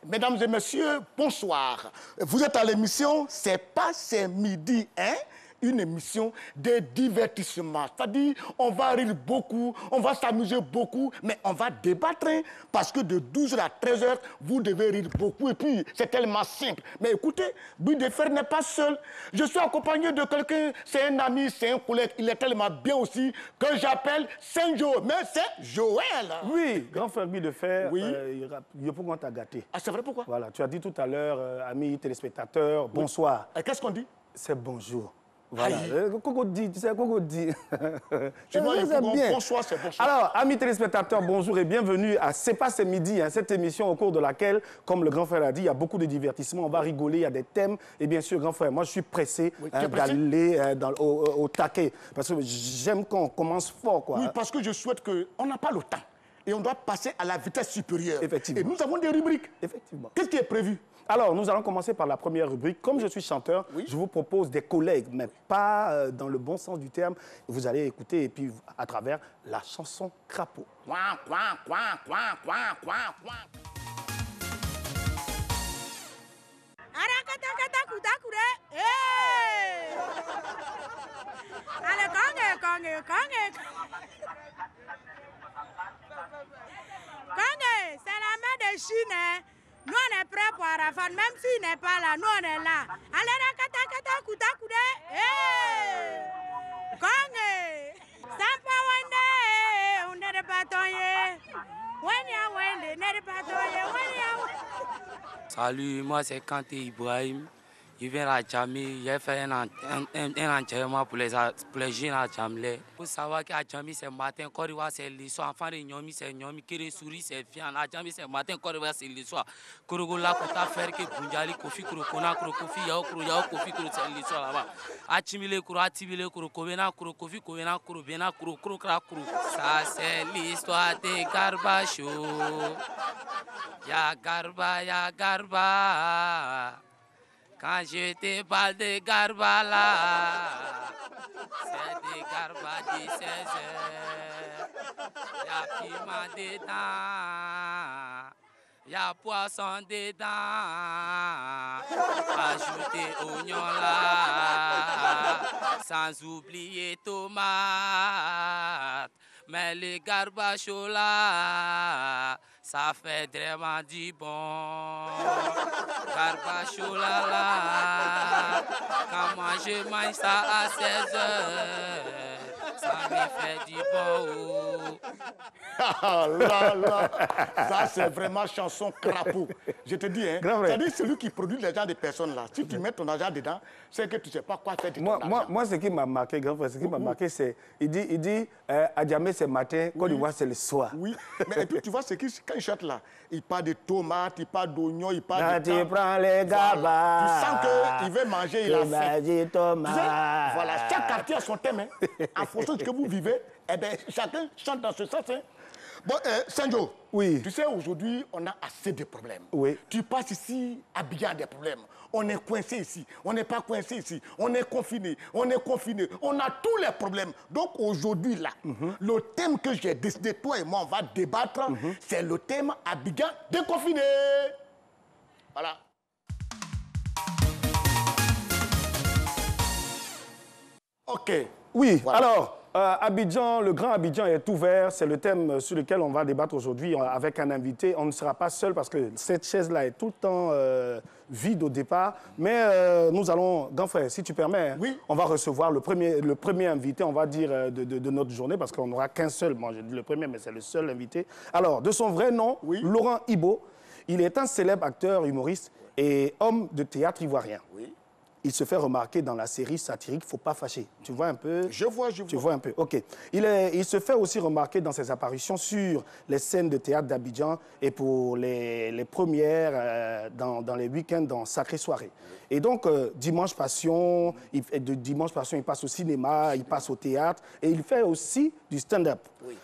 Mesdames et messieurs, bonsoir. Vous êtes à l'émission C'est pas c'est midi, hein? Une émission de divertissement. C'est-à-dire, on va rire beaucoup, on va s'amuser beaucoup, mais on va débattre, hein, parce que de 12h à 13h, vous devez rire beaucoup. Et puis, c'est tellement simple. Mais écoutez, Bruit de Fer n'est pas seul. Je suis accompagné de quelqu'un, c'est un ami, c'est un collègue, il est tellement bien aussi, que j'appelle Saint-Jo. Mais c'est Joël. Oui, grand frère Bruit de Fer, oui. Il faut qu'on t'a gâté. Ah, c'est vrai, pourquoi? Voilà, tu as dit tout à l'heure, amis téléspectateurs, bonsoir. Et qu'est-ce qu'on dit? C'est bonjour. Voilà, Coco dit, tu sais, Coco dit. C'est bien. Bonsoir, c'est bonsoir. Alors, amis téléspectateurs, bonjour et bienvenue à C'est pas c'est midi, hein, cette émission au cours de laquelle, comme le grand frère a dit, il y a beaucoup de divertissements, on va rigoler, il y a des thèmes. Et bien sûr, grand frère, moi je suis pressé, d'aller au taquet, parce que j'aime qu'on commence fort, quoi. Oui, parce que je souhaite qu'on n'a pas le temps et on doit passer à la vitesse supérieure. Effectivement. Et nous avons des rubriques. Effectivement. Qu'est-ce qui est prévu? Alors, nous allons commencer par la première rubrique. Comme je suis chanteur, je vous propose des collègues, mais pas dans le bon sens du terme. Vous allez écouter, et puis à travers la chanson Crapaud. Quoi. C'est la main de Chine, hein? Nous, on est prêts pour Arafat, même s'il n'est pas là, nous, on est là. Allez, rakata, kuta, kude. Hey! Konge! Sampa wende, on n'est pas toyé. Wenya wende, n'est pas toyé. Salut, moi c'est Kanté Ibrahim. Je viens à Djamé, j'ai fait un entraînement pour les jeunes à Djamé. Pour savoir qu'à Djamé c'est matin, Côte d'Ivoire c'est le soir, enfant de Nyomi c'est Nyomi, Kéré Souris c'est Fian, à Djamé c'est matin, Côte d'Ivoire c'est le soir. Korogola, Kota Fer, Bunjali, Kofi, Kurokona, Kurokofi, Yao, Kofi, c'est le soir là-bas. Achimile, Kuro, Atibile, Kurokovena, Kurokofi, Kovena, Kurobena, Kurokra, Kuro. Ça c'est l'histoire des Garbacho. Ya Garba. Quand je te parle de Garba là, c'est de Garba de 16 heures. Y'a piment dedans, y'a poisson dedans. Ajoutez oignon là, sans oublier tomate. Mais le Garba chaud là, ça fait vraiment du bon. Garba chaud là, quand moi je mange ça à 16 heures, ça me fait du bon. Ah là, ça c'est vraiment chanson Crapaud. Je te dis, hein, c'est-à-dire celui qui produit les gens des personnes là. Si tu mets ton argent dedans, c'est que tu ne sais pas quoi faire de ton argent. Moi, ce qui m'a marqué, grand frère, ce qui m'a marqué, c'est, il dit, à Djamé c'est matin, Côte d'Ivoire c'est le soir. Oui, mais et puis tu vois, quand il chante là, il parle de tomates, il parle d'oignons, il parle de... tu prends les gabas. Tu sens qu'il veut manger, il a faim. Tu sais, voilà, chaque quartier a son thème. Hein. En fonction de ce que vous vivez, eh bien, chacun chante dans ce sens. Hein. Bon, Saint-Jo, tu sais, aujourd'hui, on a assez de problèmes. Oui. Tu passes ici, Abidjan a des problèmes. On est coincé ici, on n'est pas coincé ici, on est confiné, on a tous les problèmes. Donc aujourd'hui, là, le thème que j'ai décidé, toi et moi, on va débattre, c'est le thème Abidjan déconfiné. Voilà. OK. Oui, voilà. Alors... Abidjan, le grand Abidjan est ouvert. C'est le thème sur lequel on va débattre aujourd'hui avec un invité. On ne sera pas seul parce que cette chaise-là est tout le temps vide au départ. Mais nous allons, grand frère, si tu permets, on va recevoir le premier invité, on va dire, de notre journée parce qu'on n'aura qu'un seul. Moi, je dis le premier, mais c'est le seul invité. Alors, de son vrai nom, Laurent Ibo. Il est un célèbre acteur, humoriste et homme de théâtre ivoirien. Oui. Il se fait remarquer dans la série satirique Faut pas fâcher. Tu vois un peu? Je vois. Tu vois un peu, OK. Il se fait aussi remarquer dans ses apparitions sur les scènes de théâtre d'Abidjan et pour les premières dans les week-ends dans Sacrée Soirée. Et donc, Dimanche Passion, il passe au cinéma, il passe au théâtre et il fait aussi du stand-up. Oui.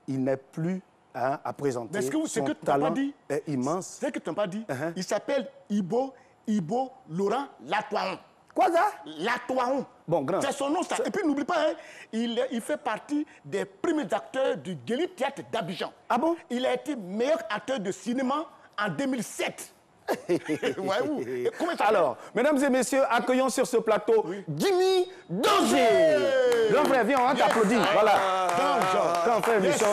Il n'est plus à présenter. Mais son talent est immense. C'est ce que tu n'as pas dit. Il s'appelle Ibo Laurent Latouaon. Quoi ça? Latouaon. Bon, grand. C'est son nom, ça. Et puis n'oublie pas, hein, il fait partie des premiers acteurs du Guéli Théâtre d'Abidjan. Ah bon? Il a été meilleur acteur de cinéma en 2007. Voyez-vous? Et comment ça Alors, mesdames et messieurs, accueillons sur ce plateau Jimmy Danger. Grand frère, viens, on va t'applaudir. Voilà. Quand on fait émission,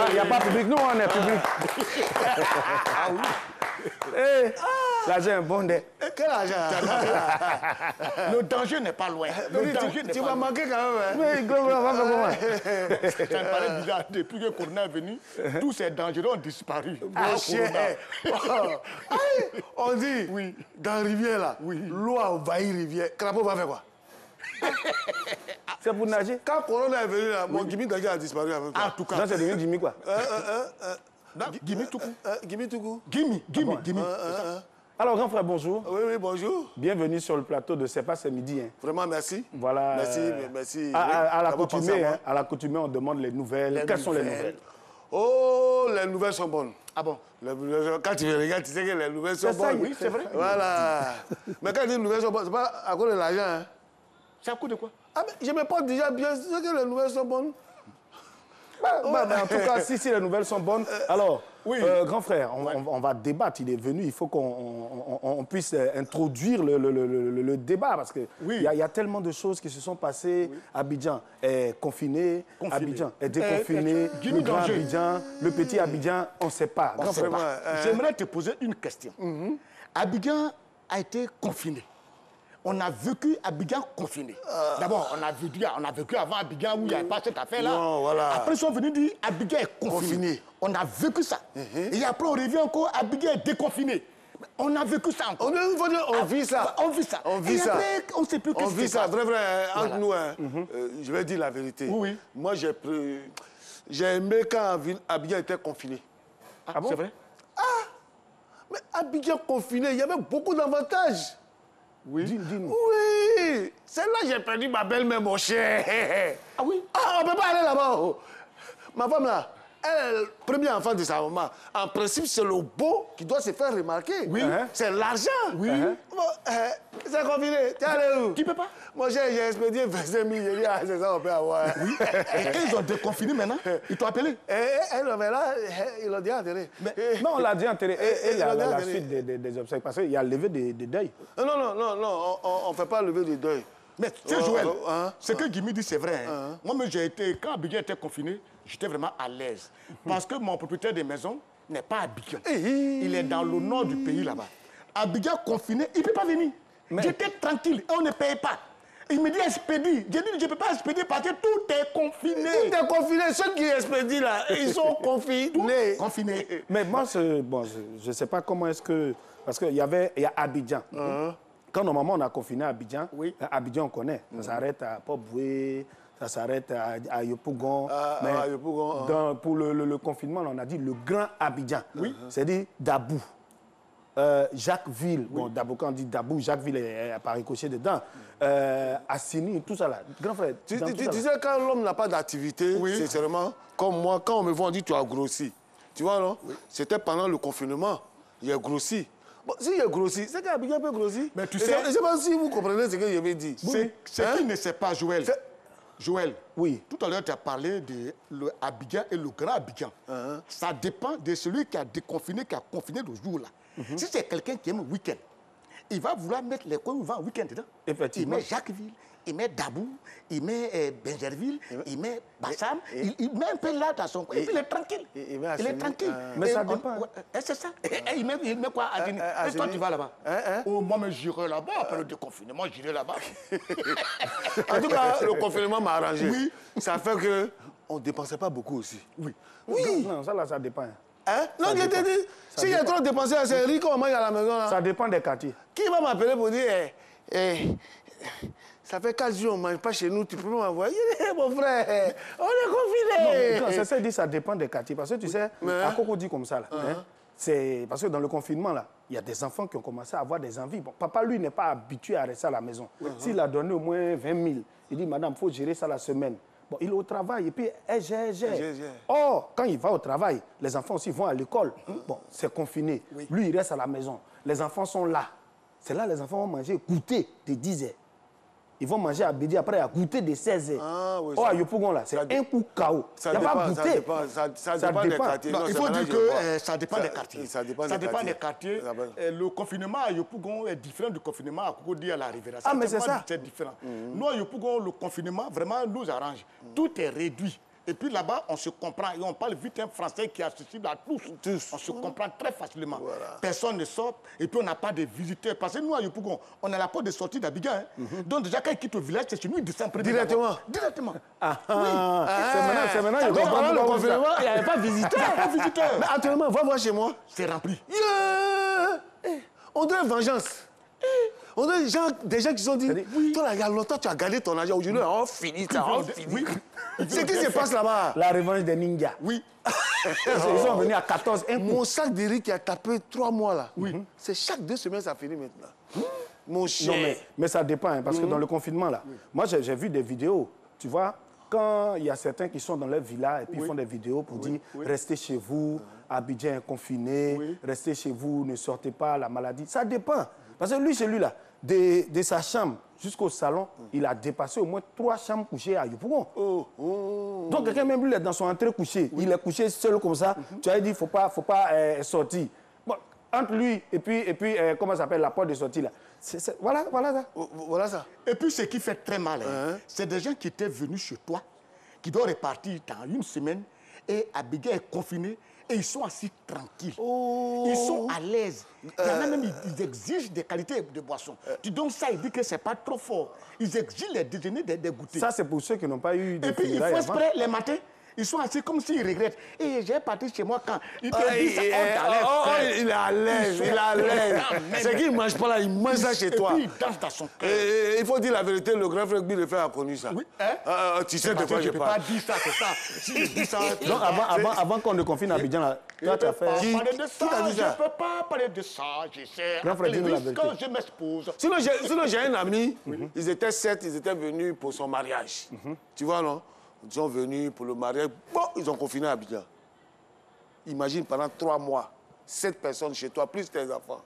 il n'y a pas public. Nous, on est public. Ah oui. L'argent est bon. Quel argent? Le danger n'est pas loin. Le danger n'est Tu pas vas loin. manquer quand même. Hein? Mais on va faire comment? Ça me paraît bizarre. Depuis que Corona est venu, tous ces dangers ont disparu. Ah, cher. On dit, dans la rivière là, l'eau a envahi la rivière. Crapaud va faire quoi? C'est pour nager? Quand Corona est venu là, mon Jimmy Danger a disparu avec toi. En tout cas. Non, c'est devenu Jimmy quoi? Gimme tout coup. Jimmy Tougou. Gimme. Alors, grand frère, bonjour. Oui, bonjour. Bienvenue sur le plateau de C'est pas ce midi. Hein. Vraiment, merci. Voilà. Merci. À D'avoir pensé à moi. l'accoutumée, on demande les nouvelles. Quelles sont les nouvelles? Oh, les nouvelles sont bonnes. Ah bon? Quand tu regardes, tu sais que les nouvelles sont C'est ça, bonnes. oui, c'est vrai. Voilà. Mais quand tu dis les nouvelles sont bonnes, c'est pas à cause de l'argent. Hein. C'est à cause de quoi? Ah, mais je me porte déjà bien, tu sais que les nouvelles sont bonnes. Mais en tout cas, si les nouvelles sont bonnes, alors, grand frère, on va débattre. Il est venu, il faut qu'on puisse introduire le débat parce qu'il y a tellement de choses qui se sont passées. Abidjan est confiné, Abidjan est déconfiné, le grand Abidjan, le petit Abidjan, on ne sait pas. On sait pas. J'aimerais te poser une question. Abidjan a été confiné. On a vécu Abidjan confiné. D'abord, on a vécu avant Abidjan où il n'y avait pas cette affaire-là. Non, voilà. Après, ils sont venus dire Abidjan est confiné. On a vécu ça. Et après, on revient encore, Abidjan est déconfiné. On a vécu ça encore. On vit ça. On vit ça. On vit Et ça. après, on ne sait plus On qu'est-ce qui vit se ça. passe. Vrai, entre nous, hein, je vais dire la vérité. Oui. Moi, j'ai aimé quand Abidjan était confiné. Ah bon? C'est vrai? Mais Abidjan confiné, il y avait beaucoup d'avantages. Oui. Dis-nous. Oui, c'est là que j'ai perdu ma belle-mère, mon cher. Ah oui? Ah, on ne peut pas aller là-bas. Oh. Ma femme, là, elle est le premier enfant de sa maman. En principe, c'est le beau qui doit se faire remarquer. Oui. C'est l'argent. Oui. Bon, c'est confiné. T'es allé où? Tu peux pas? Moi, j'ai expédié 25 000. J'ai dit, ah, c'est ça, on peut avoir. Oui. Et quand ils ont déconfiné maintenant, ils t'ont appelé? Elle avait là, ils l'ont dit enterré. Non, on l'a dit enterré. Et la enterré. suite des obsèques, parce qu'il y a levé des deuils. Non, on ne fait pas lever de deuil. Mais c'est Joël, hein? ce que Jimmy dit, c'est vrai. Hein. Moi, quand Abidjan était confiné, j'étais vraiment à l'aise. Parce que mon propriétaire de maison n'est pas à Abidjan. Il est dans le nord du pays, là-bas. Abidjan confiné, il ne peut pas venir. J'étais tranquille et on ne paye pas. Il me dit expédie. J'ai dit, je ne peux pas expédier parce que tout est confiné. Tout est confiné. Ceux qui expédient là, ils sont confinés. Confiné. Mais moi, bon, je ne sais pas comment est-ce que... Parce qu'il y a Abidjan. Quand normalement on a confiné à Abidjan, Abidjan on connaît. Ça s'arrête à Port-Boué, ça s'arrête à Yopougon. À Yopougon, pour le confinement, on a dit le grand Abidjan. C'est-à-dire Dabou. Jacquesville, bon, d'abord quand on dit Dabou, Jacquesville est par ricochet dedans. Assini, tout ça là. Grand frère. Tu sais, quand l'homme n'a pas d'activité, sincèrement, comme moi, quand on me voit, on dit tu as grossi. Tu vois, non? C'était pendant le confinement. Il a grossi. Bon, s'il a grossi, c'est qu'Abidjan peut grossir. Mais tu sais... Je ne sais pas si vous comprenez ce que je vais dire. C'est qu'il ne sait pas, Joël. Joël, oui. Tout à l'heure, tu as parlé de l'Abidjan et le grand Abidjan. Ça dépend de celui qui a déconfiné, qui a confiné le jour-là. Si c'est quelqu'un qui aime le week-end, il va vouloir mettre les coins où il va en week-end dedans. Effectivement. Il met Jacquesville, il met Dabou, il met Benjerville, il met Bassam, il met un peu là dans son coin. Et puis il est tranquille. Il est tranquille. Mais ça dépend. C'est ça. Et il met quoi à Dini? Et toi, tu vas là-bas. Oh, moi, j'irai là-bas. Après le déconfinement, j'irai là-bas. En tout cas, le confinement m'a arrangé. Oui. Ça fait qu'on ne dépensait pas beaucoup aussi. Oui. Non, ça là, ça dépend. Hein? Non, je t'ai dit, s'il y a trop dépensé à ces riz, on mange à la maison. Là. Ça dépend des quartiers. Qui va m'appeler pour dire, ça fait 4 jours, on ne mange pas chez nous, tu peux m'envoyer, mon frère, on est confiné. Non, c'est ça, dit ça dépend des quartiers. Parce que tu sais, à quoi on dit comme ça, là, c'est parce que dans le confinement, là, il y a des enfants qui ont commencé à avoir des envies. Bon, papa, lui, n'est pas habitué à rester à la maison. S'il a donné au moins 20 000, il dit, madame, il faut gérer ça la semaine. Bon, il est au travail et puis gère. Or, quand il va au travail, les enfants aussi vont à l'école. Bon, c'est confiné. Lui, il reste à la maison. Les enfants sont là. C'est là les enfants vont manger, goûter de 10 heures. ils vont manger à midi, après, à goûter de 16h. Ah, oui, oh, à Yopougon, là, c'est un coup KO. Il n'y a pas goûté. Ça dépend des quartiers. Non, il faut dire que ça dépend des quartiers. Ça dépend des quartiers. Le confinement à Yopougon est différent du confinement à Cocody à la Riviera. Ah, mais c'est ça. C'est différent. Nous, à Yopougon, le confinement, vraiment, nous arrange. Tout est réduit. Et puis là-bas, on se comprend et on parle vite un français qui est accessible à tous. On se comprend très facilement. Voilà. Personne ne sort et puis on n'a pas de visiteurs. Parce que nous, à Yopougon, on a la porte de sortie d'Abidjan. Donc déjà, quand il quitte le village, c'est chez nous, il descend près directement. Directement. Ah, oui. C'est maintenant, il comprend le confinement, il n'y avait pas de visiteurs. Il n'y a pas de visiteurs. Mais actuellement, va voir chez moi. C'est rempli. On dirait vengeance. On a des gens qui se sont dit, toi, là, il y a longtemps, tu as gardé ton argent. Aujourd'hui, on finit ça, on finit. C'est qui se passe là-bas? La revanche des ninjas. Oui. Ils sont venus à 14. Mon sac de riz qui a tapé 3 mois, là, c'est chaque 2 semaines, ça finit maintenant. Mon chien. Non, mais ça dépend, hein, parce que dans le confinement, là, moi, j'ai vu des vidéos, tu vois, quand il y a certains qui sont dans leur villa et puis ils font des vidéos pour dire restez chez vous, Abidjan est confiné, restez chez vous, ne sortez pas, la maladie. Ça dépend. Parce que lui, celui-là, de sa chambre jusqu'au salon, il a dépassé au moins 3 chambres couchées à Yopougon. Donc quelqu'un même lui est dans son entrée couché, il est couché seul comme ça, tu as dit il faut pas sortir. Bon, entre lui et puis comment ça s'appelle la porte de sortie là. Voilà ça. Et puis ce qui fait très mal, c'est des gens qui étaient venus chez toi, qui doivent repartir dans 1 semaine et Abidjan est confiné. Et ils sont assis tranquilles. Ils sont à l'aise. Il y en a même, ils exigent des qualités de boissons. Tu donnes ça, ils disent que ce n'est pas trop fort. Ils exigent les déjeuners, des goûters. Ça, c'est pour ceux qui n'ont pas eu de. Et puis, ils font exprès les matins. Ils sont assis comme s'ils regrettent. Et j'ai parti chez moi quand ils te disent ça. Il est à l'aise, il est à l'aise. C'est qu'il ne mange pas là, il mange ça chez toi. Et puis, il danse dans son cœur. Il faut dire la vérité, le grand frère Bill le a connu ça. Oui, tu sais de quoi je parle. Je ne peux pas dire ça, c'est ça. Si je dis ça... Donc, avant qu'on ne confine à Abidjan, là, toi, tu as fait... Je ne peux pas parler de ça, je ne peux pas parler de ça. Je sais, quand je m'expose... Sinon, j'ai un ami, ils étaient 7, ils étaient venus pour son mariage. Tu vois, non? Ils sont venus pour le mariage. Bon, ils ont confiné à Abidjan. Imagine pendant 3 mois, 7 personnes chez toi, plus tes enfants.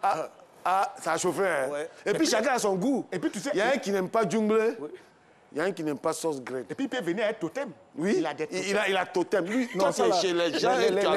Ça a chauffé. Hein? Ouais. Et puis chacun a son goût. Et puis tu sais, il y a un qui n'aime pas jungle. Il y a un qui n'aime pas sauce graine. Et puis il peut venir avec totem. Oui, il a totem. Lui, non, ça, chez les gens,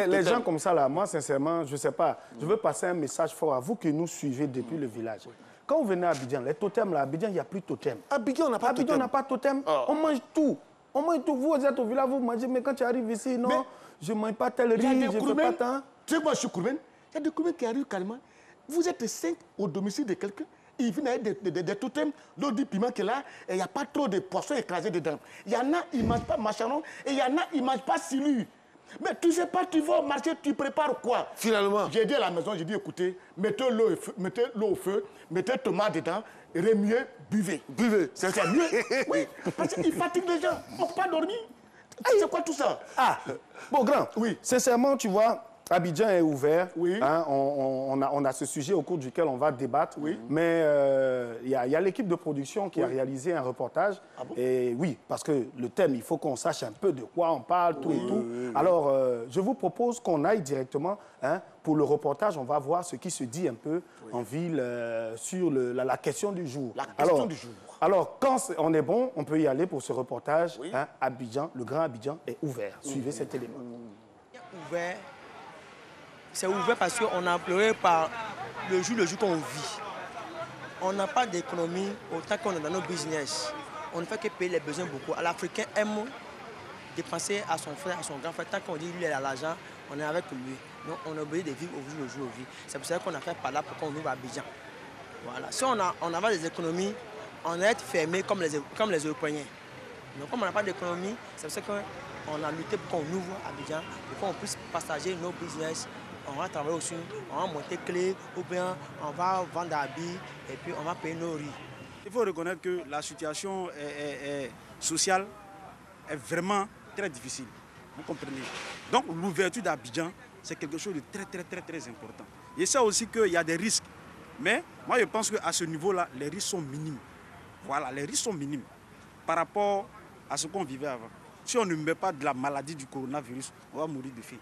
les gens comme ça, là, moi, sincèrement, je ne sais pas. Je veux passer un message fort à vous qui nous suivez depuis le village. Quand vous venez à Abidjan, les totems, là, à Abidjan, il n'y a plus de totem. Abidjan, on n'a pas de totem. Abidjan n'a pas de totem. On mange tout. On mange tout. Vous êtes au village, vous mangez, mais quand tu arrives ici, non, mais je ne mange pas tel riz, je ne fais pas tant. Tu sais, moi, je suis Kouroumen. Il y a des Kouroumen qui arrivent carrément. Vous êtes 5 au domicile de quelqu'un. Ils viennent avec des totems, l'eau du piment qui est là, et il n'y a pas trop de poissons écrasés dedans. Il y en a, ils ne mangent pas macharon, et il y en a, ils ne mangent pas silu. Mais tu ne sais pas, tu vas au marché, tu prépares quoi? Finalement. J'ai dit à la maison, j'ai dit, écoutez, mettez l'eau au feu, mettez tomate dedans, remuez, buvez. Buvez, c'est mieux. Oui, parce qu'ils fatiguent les gens, on ne peut pas dormir. C'est quoi tout ça? Bon, grand, sincèrement, tu vois, Abidjan est ouvert. Oui. Hein, on a ce sujet au cours duquel on va débattre. Oui. Mais il y a l'équipe de production qui a réalisé un reportage. Ah bon? Et oui, parce que le thème, il faut qu'on sache un peu de quoi on parle, tout et tout. Alors, je vous propose qu'on aille directement pour le reportage. On va voir ce qui se dit un peu en ville sur la question du jour. La question du jour. Alors, quand on est bon, on peut y aller pour ce reportage. Hein, Abidjan, le grand Abidjan est ouvert. Suivez cet élément. Ouvert. C'est ouvert parce qu'on a pleuré par le jour qu'on vit. On n'a pas d'économie autant qu'on est dans nos business. On ne fait que payer les besoins beaucoup. L'Africain aime dépenser à son frère, à son grand frère. Tant qu'on dit qu'il a l'argent, on est avec lui. Donc on est obligé de vivre au jour le jour. C'est pour ça qu'on a fait par là pour qu'on ouvre Abidjan. Voilà. Si on a des économies, on va être fermé comme les Européens. Donc comme on n'a pas d'économie, c'est pour ça qu'on a lutté pour qu'on ouvre Abidjan, pour qu'on puisse partager nos business. On va travailler aussi, on va monter clé ou bien on va vendre habits et puis on va payer nos riz. Il faut reconnaître que la situation sociale est vraiment très difficile. Vous comprenez? Donc l'ouverture d'Abidjan, c'est quelque chose de très important. Je sais aussi qu'il y a des risques. Mais moi je pense qu'à ce niveau-là, les risques sont minimes. Voilà, les risques sont minimes par rapport à ce qu'on vivait avant. Si on ne meurt pas de la maladie du coronavirus, on va mourir de faim.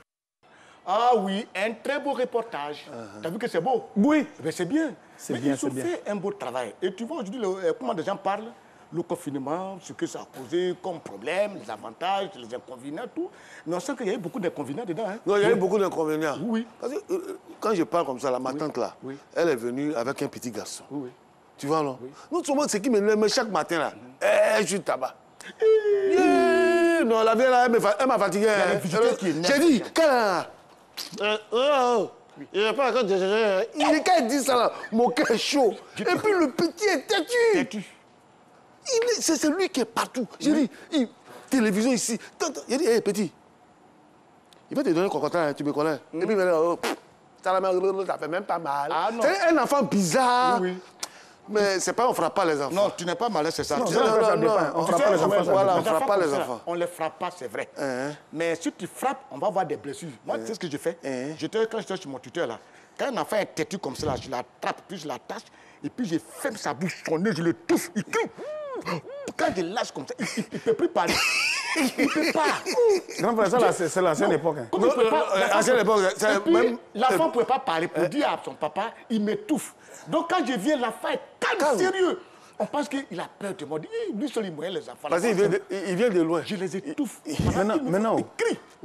Ah oui, un très beau reportage. T'as vu que c'est beau? Oui. Mais c'est bien. C'est bien, c'est bien. Ils ont fait un beau travail. Et tu vois aujourd'hui comment les gens parlent, le confinement, ce que ça a causé comme problème, les avantages, les inconvénients, tout. Mais on sent qu'il y a eu beaucoup d'inconvénients dedans. Hein. Non, il y a eu beaucoup d'inconvénients. Oui. Parce que quand je parle comme ça, ma tante là, elle est venue avec un petit garçon. Oui. Tu vois, non? Nous, tout le monde, c'est qui me lève chaque matin là. Je suis tabac. Non, la vieille là, elle m'a fatigué. J'ai dit, quand il est pas quand il dit ça là, mon cœur est chaud. Et puis le petit est têtu. C'est lui qui est partout. J'ai dit, télévision ici. J'ai dit, hé petit, il va te donner un cocotin, tu me connais. Et puis maintenant, ça fait même pas mal. C'est un enfant bizarre. Oui. Mais c'est pas on frappe pas les enfants. Non, tu n'es pas malade, c'est ça. Non, on frappe pas les enfants. Voilà, on frappe pas les enfants. On les frappe pas, c'est vrai. Mais si tu frappes, on va avoir des blessures. Moi, tu sais ce que je fais? Quand j'étais chez mon tuteur là, quand un enfant est têtu comme ça, je l'attrape, puis je l'attache, et puis je ferme sa bouche, son nez, je le touffe, il crie. Quand je lâche comme ça, il ne peut plus parler. Il ne peut pas. Non, ça, c'est l'ancienne époque. L'ancienne époque, l'enfant ne pouvait pas parler pour dire à son papa, il m'étouffe. Donc quand je viens, l'enfant est calme, sérieux. On pense qu'il a peur de moi. Lui seul, il moyen les enfants. Parce qu'il vient de loin. Je les étouffe. Maintenant,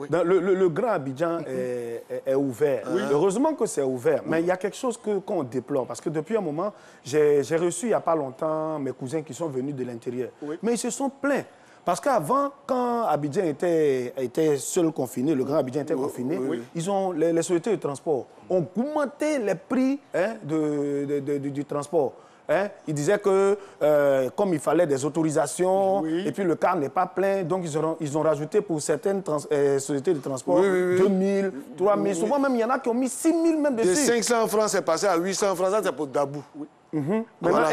le Grand Abidjan est ouvert. Oui. Heureusement que c'est ouvert. Mais il y a quelque chose qu'on déplore. Parce que depuis un moment, j'ai reçu il n'y a pas longtemps mes cousins qui sont venus de l'intérieur. Oui. Mais ils se sont plaints. Parce qu'avant, quand Abidjan était seul confiné, le Grand Abidjan était confiné, ils ont, les sociétés de transport ont augmenté les prix du transport. Ils disaient que comme il fallait des autorisations, et puis le car n'est pas plein, donc ils ont rajouté pour certaines sociétés de transport 2 000, 3 000. Souvent même, il y en a qui ont mis 6 000 même dessus. De 500 francs, c'est passé à 800 francs, ça c'est pour Dabou. Voilà.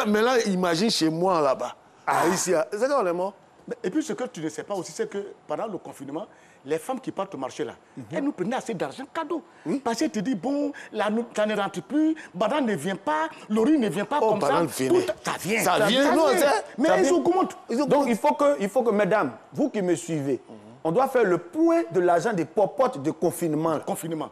Mais là, imagine chez moi là-bas. Ici, c'est quand on est mort. Et puis ce que tu ne sais pas aussi, c'est que pendant le confinement, les femmes qui partent au marché là, elles nous prenaient assez d'argent cadeau. Parce qu'elles te disent, bon, ça ne rentre plus, Badane ne vient pas, Laurie ne vient pas comme ça. Ça vient. Ça vient, non, mais ils augmentent. Donc il faut que, mesdames, vous qui me suivez, on doit faire le point de l'argent des popotes de confinement.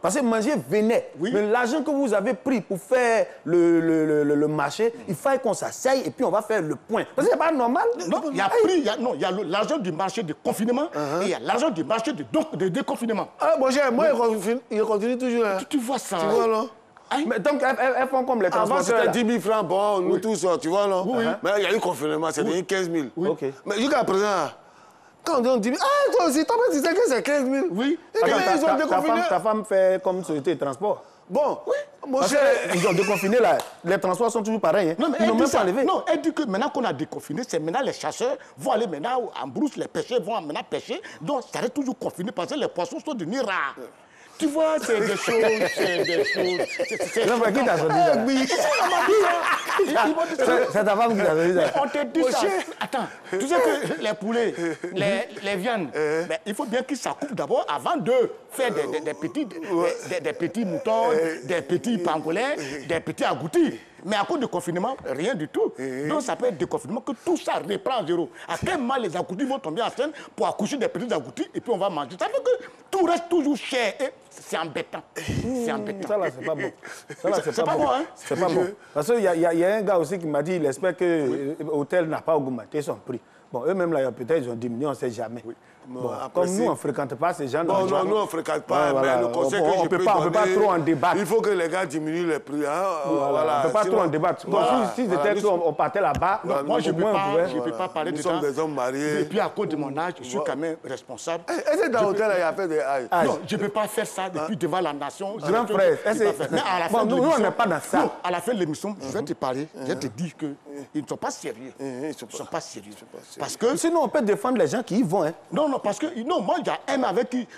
Parce que manger venait. Mais l'argent que vous avez pris pour faire le marché, il fallait qu'on s'asseye et puis on va faire le point. Parce que c'est pas normal. Non, il y a l'argent du marché de confinement et il y a l'argent du marché de déconfinement. Ah, bon, moi, il continue toujours. Hein. Tu vois ça. Tu vois, non? Mais donc, elles font comme les transporteurs. Avant, c'était 10 000 francs, bon, nous tous, tu vois, non? Mais il y a eu confinement, c'est devenu 15 000. Mais jusqu'à présent, quand on dit, ah, toi aussi, toi, tu sais que c'est 15 000. Oui. Ta femme fait comme société de transport. Bon, moi, ils ont déconfiné là. Les transports sont toujours pareils. Hein. Non, mais ils n'ont même pas enlevé. Non, elle dit que maintenant qu'on a déconfiné, c'est maintenant les chasseurs vont aller maintenant en brousse, les pêcheurs vont maintenant pêcher. Donc, ça reste toujours confiné parce que les poissons sont devenus rares. Tu vois, c'est des choses, Non, mais qui t'a sorti ça? Oui, c'est ta femme qui t'a sorti ça. On te dit ça. Attends, tu sais que les poulets, les viandes, il faut bien qu'ils s'accoupent d'abord avant de faire des petits moutons, des petits pangolins, des petits agoutis. Mais à cause du confinement, rien du tout. Donc ça peut être déconfinement que tout ça reprend à zéro. À quel moment les agoutis vont tomber en scène pour accoucher des petits agoutis et puis on va manger. Ça fait que tout reste toujours cher et c'est embêtant. C'est embêtant. Ça là, c'est pas bon. Ça là, c'est pas bon, hein? C'est pas bon. Parce qu'il y a un gars aussi qui m'a dit, il espère que l'hôtel n'a pas augmenté son prix. Bon, eux-mêmes, là, peut-être, ils ont diminué, on ne sait jamais. Bon, comme nous, on ne fréquente pas ces gens. Bon, non, nous, on ne fréquente pas. Voilà. Mais le conseil que je peux donner, on ne peut pas trop en débattre. Il faut que les gars diminuent les prix. Hein? Voilà. On ne peut pas trop en débattre. Si c'était qu'on partait là-bas, moi, je ne peux pas parler de ça. Nous sommes des hommes mariés. Et puis, à cause de mon âge, je suis quand même responsable. Est-ce que dans l'hôtel, il y a fait des âges? Non, je ne peux pas faire ça depuis devant la nation. Grand frère, mais à la fin nous, on n'est pas dans ça. À la fin de l'émission, je vais te parler, je vais te dire qu'ils ne sont pas sérieux. Ils ne sont pas sérieux. Parce que... Sinon, on peut défendre les gens qui y vont. Hein. Non, parce que... Non, moi, il y a un avec qui...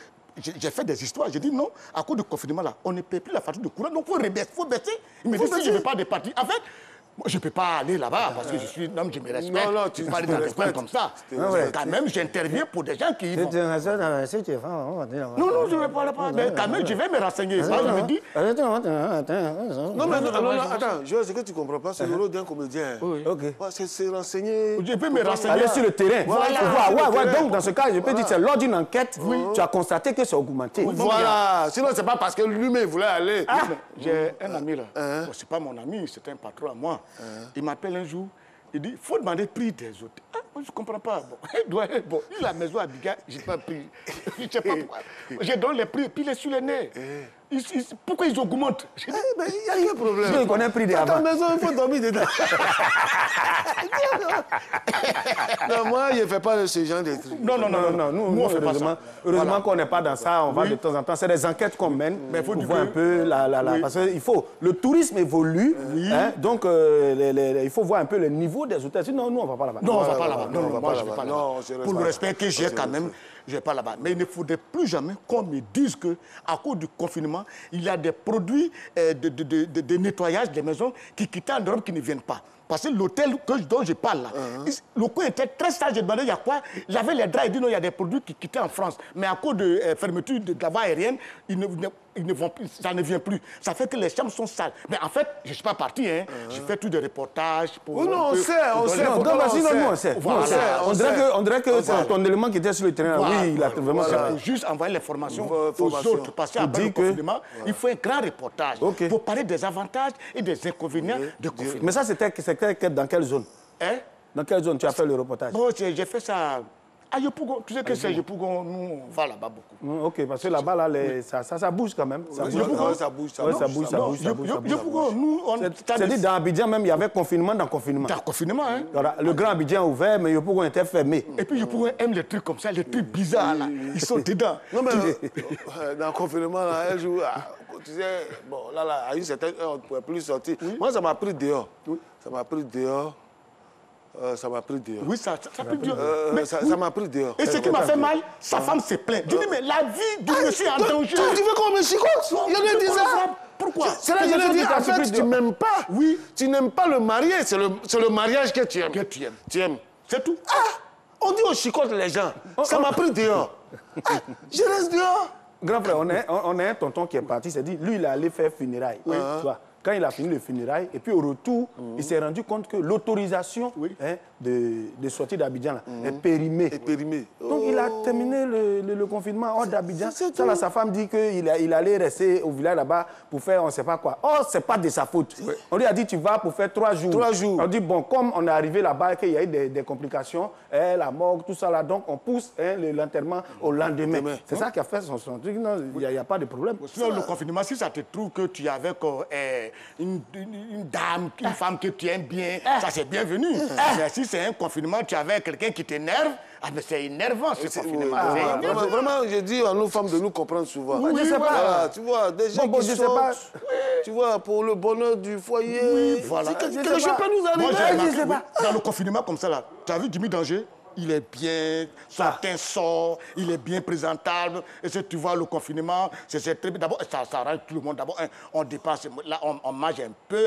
J'ai fait des histoires. J'ai dit non, à cause du confinement, là, on ne paie plus la facture de courant. Donc, il faut baisser. Il me dit si je ne veux pas de partir. En fait, Moi, je ne peux pas aller là-bas parce que je suis un homme, je me respecte. Non, tu parles dans des coins comme ça. Quand même, j'interviens pour des gens qui vont... Non, je ne vais pas là-bas. Mais quand même, je vais me renseigner. Moi, je me dis... Non, mais attends, Joël, ce que tu ne comprends pas, c'est le rôle d'un comédien. C'est renseigner. Je peux me renseigner. Aller sur le terrain. Voilà. Donc, dans ce cas, je peux dire que lors d'une enquête, tu as constaté que c'est augmenté. Voilà. Sinon, ce n'est pas parce que lui-même voulait aller. J'ai un ami là. Bon, ce n'est pas mon ami, c'est un patron à moi. Il m'appelle un jour. Il dit, il faut demander le prix des hôtels. Ah, moi, je ne comprends pas. Bon, il a la maison à Biga, je n'ai pas pris. Je ne sais pas pourquoi. Je donne les prix, puis il est sur le nez. Pourquoi ils augmentent? Il y a quel problème? Je connais le prix des Dans ta maison, il faut dormir dedans. Non, moi, je ne fais pas ce genre de trucs. Non. Nous, on fait pas ça. Heureusement qu'on n'est pas dans ça. On va de temps en temps. C'est des enquêtes qu'on mène. Mais il faut voir un peu parce que le tourisme évolue. Donc, il faut voir un peu le niveau des hôtels. Sinon, nous, on ne va pas là-bas. Non, on ne va pas là-bas. Non, moi, je ne vais pas là-bas. Pour le respect que j'ai quand même, je ne vais pas là-bas. Mais il ne faudrait plus jamais qu'on me dise qu'à cause du confinement, il y a des produits de nettoyage des maisons qui quittent en Europe qui ne viennent pas. Parce que l'hôtel dont je parle là, le coin était très sage. J'ai demandé il y a quoi. J'avais les draps, il dit non, il y a des produits qui quittaient en France. Mais à cause de fermeture de la voie aérienne, ils ne vont plus, ça ne vient plus. Ça fait que les chambres sont sales. Mais en fait, je ne suis pas parti. J'ai fait tout des reportages. On sait. On dirait que ton élément qui était sur le terrain, oui, il a vraiment servi. Juste envoyer les formations aux autres. Parce qu'après le confinement, il faut un grand reportage pour parler des avantages et des inconvénients de confinement. Mais ça, c'était dans quelle zone? Dans quelle zone tu as fait le reportage? Bon, j'ai fait ça à Yopougon. Tu sais que c'est Yopougon, nous, on va là-bas beaucoup. Ok, parce que là-bas, là, ça bouge quand même. Ça bouge. Yopougon, nous, on... C'est-à-dire, dans Abidjan même, il y avait confinement dans confinement. Dans confinement, hein. Voilà, le grand Abidjan ouvert, mais Yopougon était fermé. Et puis Yopougon aime les trucs comme ça, les trucs bizarres, là. Ils sont dedans. Non, mais dans le confinement, là, un jour... Tu sais, bon, là, à une certaine heure, on ne pouvait plus sortir. Moi, ça m'a pris dehors. Ça m'a pris dehors. Oui, ça a pris dehors. Ça m'a pris dehors. Et ce qui m'a fait mal, sa femme se plaint. Je dis, mais la vie du monsieur est en danger. Tu veux qu'on me chicote? Il y en a dit ça. Pourquoi? C'est là que je lui dis, en fait, tu n'aimes pas. Oui. Tu n'aimes pas le marié. C'est le mariage que tu aimes. Tu aimes. C'est tout. On dit on chicote les gens. Ça m'a pris dehors. Je reste dehors. Grand frère, on a un tonton qui est parti, il s'est dit, lui, il est allé faire funérailles. Tu vois, quand il a fini le funérailles, et puis au retour, il s'est rendu compte que l'autorisation de sortie d'Abidjan est périmée. Donc il a terminé le confinement hors d'Abidjan. Ça, là, sa femme dit qu'il allait rester au village là-bas pour faire on ne sait pas quoi. Or, ce n'est pas de sa faute. On lui a dit, tu vas pour faire 3 jours. 3 jours. On dit, bon, comme on est arrivé là-bas, qu'il y a eu des complications, la morgue, tout ça là, donc on pousse l'enterrement au lendemain. C'est ça qui a fait son truc. Non, il n'y a pas de problème. Sinon, le confinement, si ça te trouve que tu avais une dame, une femme que tu aimes bien, ça c'est bienvenu. Mais si c'est un confinement, tu avais quelqu'un qui t'énerve, mais c'est énervant ce confinement. Vraiment, je dis à nos femmes de nous comprendre souvent. Oui, je sais pas. Tu vois, des gens qui sortent, tu vois, pour le bonheur du foyer. Oui, voilà. Quelque chose peut nous arriver. Moi, je sais pas. Dans le confinement comme ça, là, tu as vu Jimmy Danger? Il est bien, son teint sort, il est bien présentable. Et si tu vois le confinement, c'est très bien. D'abord, ça arrange tout le monde. D'abord, on dépense. Là, on mange un peu.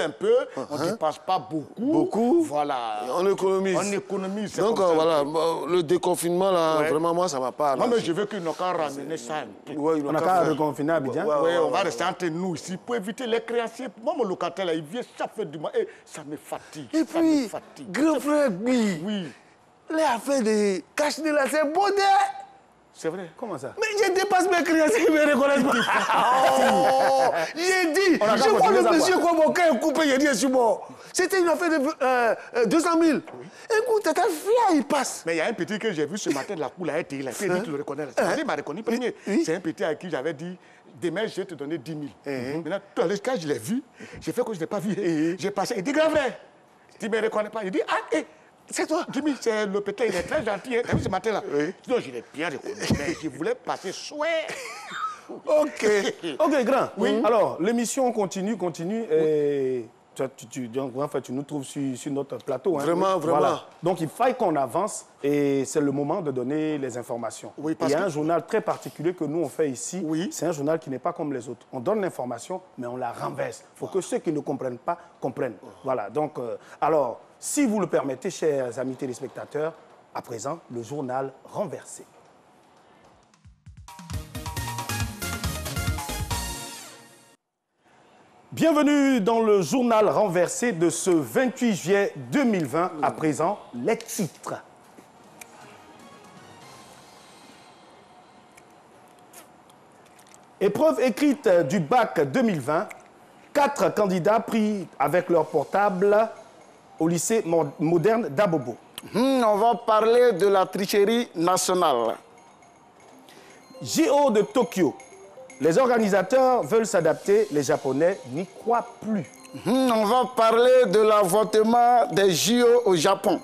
On ne dépense pas beaucoup. Voilà. Et on économise. On économise. Donc, voilà, le déconfinement, là, vraiment, moi, ça ne m'a pas arrangé. Non, mais je veux qu'ils n'ont qu'à ramener ça un peu. On n'a qu'à reconfiner Abidjan. Oui, on va rester entre nous ici pour éviter les créanciers. Moi, mon locataire, là, il vient chaque fin du mois. Et ça me fatigue. Et puis, grand frère, oui. Les affaires de cache-nez là, c'est bon. C'est vrai. Comment ça? Mais je dépasse mes créanciers qui me reconnaissent pas. J'ai dit, je vois le monsieur quoi, mon cœur est coupé, j'ai dit, je suis mort. C'était une affaire de 200 000. Écoute, t'as fly, il passe. Mais il y a un petit que j'ai vu ce matin de la cour, il a été, il a dit qu'il le reconnaît. Il m'a reconnu premier. C'est un petit à qui j'avais dit, demain, je vais te donner 10 000. Maintenant, quand je l'ai vu, j'ai fait que je ne l'ai pas vu. J'ai passé, il dit, grand frère, tu ne me reconnais pas. Il dit, c'est toi, Jimmy, c'est le petit, il est très gentil. T'as vu ce matin-là? Sinon, je l'ai bien reconnu, mais je voulais passer chouette. Ok, grand. Oui. Alors, l'émission continue. Et Donc, en fait, tu nous trouves sur notre plateau. Hein. Vraiment, vraiment. Voilà. Donc, il faille qu'on avance et c'est le moment de donner les informations. Oui, parce il y a que... un journal très particulier que nous, on fait ici. Oui. C'est un journal qui n'est pas comme les autres. On donne l'information, mais on la renverse. Il faut que ceux qui ne comprennent pas comprennent. Voilà. Donc, alors, si vous le permettez, chers amis téléspectateurs, à présent, le journal renversé. Bienvenue dans le journal renversé de ce 28 juillet 2020. À présent, les titres. Épreuve écrite du bac 2020. 4 candidats pris avec leur portable au lycée moderne d'Abobo. On va parler de la tricherie nationale. JO de Tokyo. Les organisateurs veulent s'adapter, les Japonais n'y croient plus. On va parler de l'avortement des JO au Japon.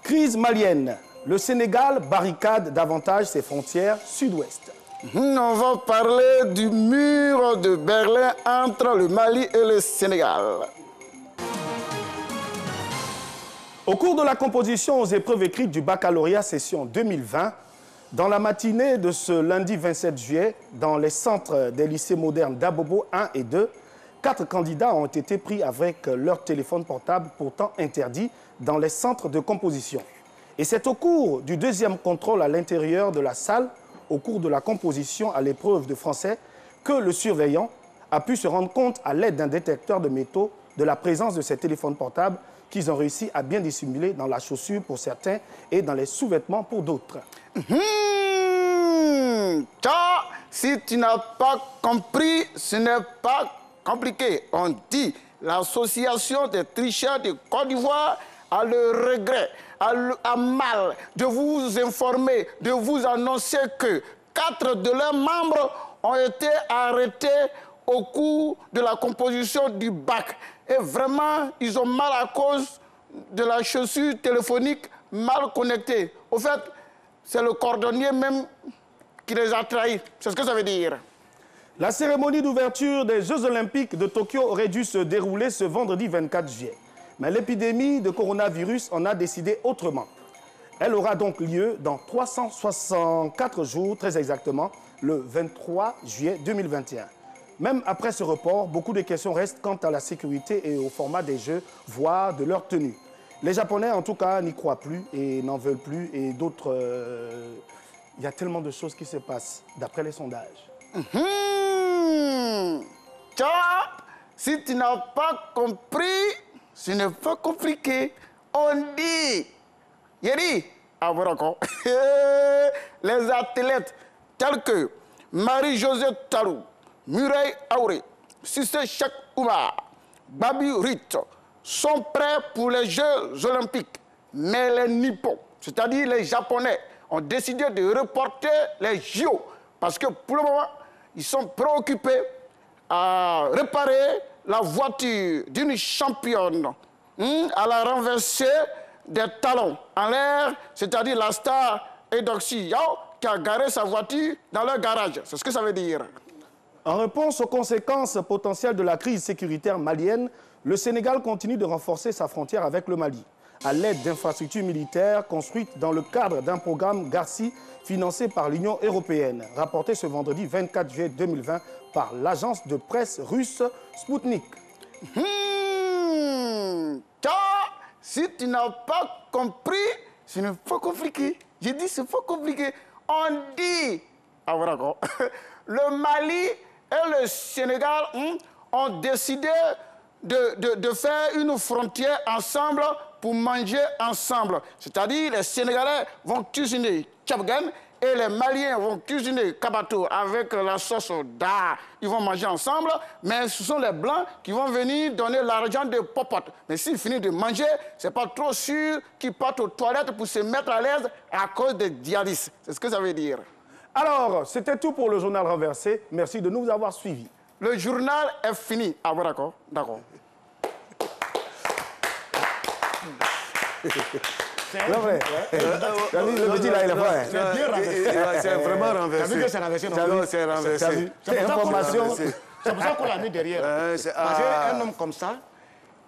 Crise malienne. Le Sénégal barricade davantage ses frontières sud-ouest. On va parler du mur de Berlin entre le Mali et le Sénégal. Au cours de la composition aux épreuves écrites du baccalauréat session 2020, dans la matinée de ce lundi 27 juillet, dans les centres des lycées modernes d'Abobo 1 et 2, 4 candidats ont été pris avec leur téléphone portable pourtant interdit dans les centres de composition. Et c'est au cours du deuxième contrôle à l'intérieur de la salle, au cours de la composition à l'épreuve de français, que le surveillant a pu se rendre compte à l'aide d'un détecteur de métaux de la présence de ces téléphones portables qu'ils ont réussi à bien dissimuler dans la chaussure pour certains et dans les sous-vêtements pour d'autres. Si tu n'as pas compris, ce n'est pas compliqué. On dit l'association des tricheurs de Côte d'Ivoire a le regret, a mal de vous informer, de vous annoncer que 4 de leurs membres ont été arrêtés au cours de la composition du bac. Et vraiment, ils ont mal à cause de la chaussure téléphonique mal connectée. Au fait, c'est le cordonnier même qui les a trahis. C'est ce que ça veut dire. La cérémonie d'ouverture des Jeux Olympiques de Tokyo aurait dû se dérouler ce vendredi 24 juillet. Mais l'épidémie de coronavirus en a décidé autrement. Elle aura donc lieu dans 364 jours, très exactement, le 23 juillet 2021. Même après ce report, beaucoup de questions restent quant à la sécurité et au format des Jeux, voire de leur tenue. Les Japonais, en tout cas, n'y croient plus et n'en veulent plus. Et d'autres... Il y a tellement de choses qui se passent, d'après les sondages. Si tu n'as pas compris, ce n'est pas compliqué. On dit... Yeri, les athlètes tels que Marie-Josée Tarou, Mireille Auré, Sissé Cheikh Oumar, Babi Rit sont prêts pour les Jeux Olympiques. Mais les Nippons, c'est-à-dire les Japonais, ont décidé de reporter les JO parce que pour le moment, ils sont préoccupés à réparer la voiture d'une championne, à la renverser des talons en l'air, c'est-à-dire la star Edoxy Yao qui a garé sa voiture dans leur garage. C'est ce que ça veut dire. En réponse aux conséquences potentielles de la crise sécuritaire malienne, le Sénégal continue de renforcer sa frontière avec le Mali, à l'aide d'infrastructures militaires construites dans le cadre d'un programme Garci financé par l'Union européenne, rapporté ce vendredi 24 juillet 2020 par l'agence de presse russe Sputnik. Si tu n'as pas compris, ce n'est pas compliqué. J'ai dit c'est pas compliqué. On dit, le Mali et le Sénégal ont décidé de faire une frontière ensemble pour manger ensemble. C'est-à-dire les Sénégalais vont cuisiner tchabgan et les Maliens vont cuisiner kabato avec la sauce da. Ils vont manger ensemble, mais ce sont les Blancs qui vont venir donner l'argent de popote. Mais s'ils finissent de manger, c'est pas trop sûr qu'ils partent aux toilettes pour se mettre à l'aise à cause des dialyses. C'est ce que ça veut dire. Alors, c'était tout pour le journal renversé. Merci de nous avoir suivis. Le journal est fini. Ah bon, d'accord, d'accord. C'est vrai. Le petit là, il est vrai. C'est bien renversé. C'est vraiment renversé. T'as vu que c'est renversé, non? C'est renversé. C'est information. C'est pour ça qu'on l'a mis derrière. Parce qu'un homme comme ça,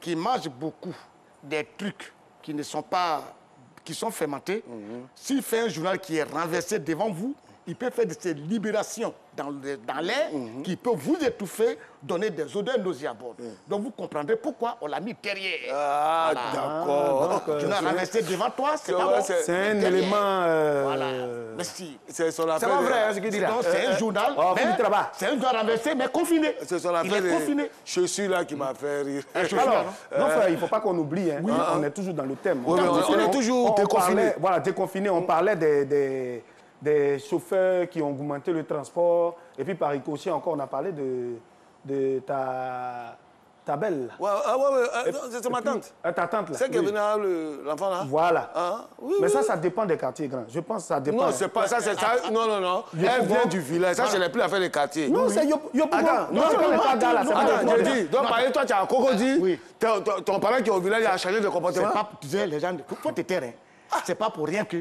qui mange beaucoup des trucs qui ne sont pas, qui sont fermentés, s'il fait un journal qui est renversé devant vous, il peut faire de ces libérations dans l'air qui peut vous étouffer, donner des odeurs nauséabondes. Donc vous comprendrez pourquoi on l'a mis derrière. Ah, d'accord. Tu l'as renversé devant toi, c'est pas bon. C'est un élément... Voilà. Merci. C'est son affaire. C'est pas vrai, ce qu'il dit là. Donc c'est un journal, c'est un journal renversé, mais confiné. C'est son Il affaire. est confiné. Je suis là qui m'a fait rire. Alors, non frère, il ne faut pas qu'on oublie, hein. On est toujours dans le thème. Oui, mais on est toujours déconfiné. Voilà, déconfiné. On parlait des chauffeurs qui ont augmenté le transport. Et puis par ricochet encore, on a parlé de ta belle. Ouais, c'est ma tante. Ta tante là. C'est qui est venue avec l'enfant là. Voilà. Oui, mais oui. ça dépend des quartiers grands. Je pense que ça dépend. Non, c'est pas ça, c'est ça. Non, non, non. Elle vient du village. Ça, ce n'est plus l'affaire des quartiers. Non, c'est Yopougon. Attends, Non, c'est pas les Kaga là. Attends, je dis. Donc, par exemple, toi, tu as un cocody. Ton parent qui est au village, il a changé de comportement. C'est pas, tu disais, les gens, il faut te taire. C'est pas pour rien que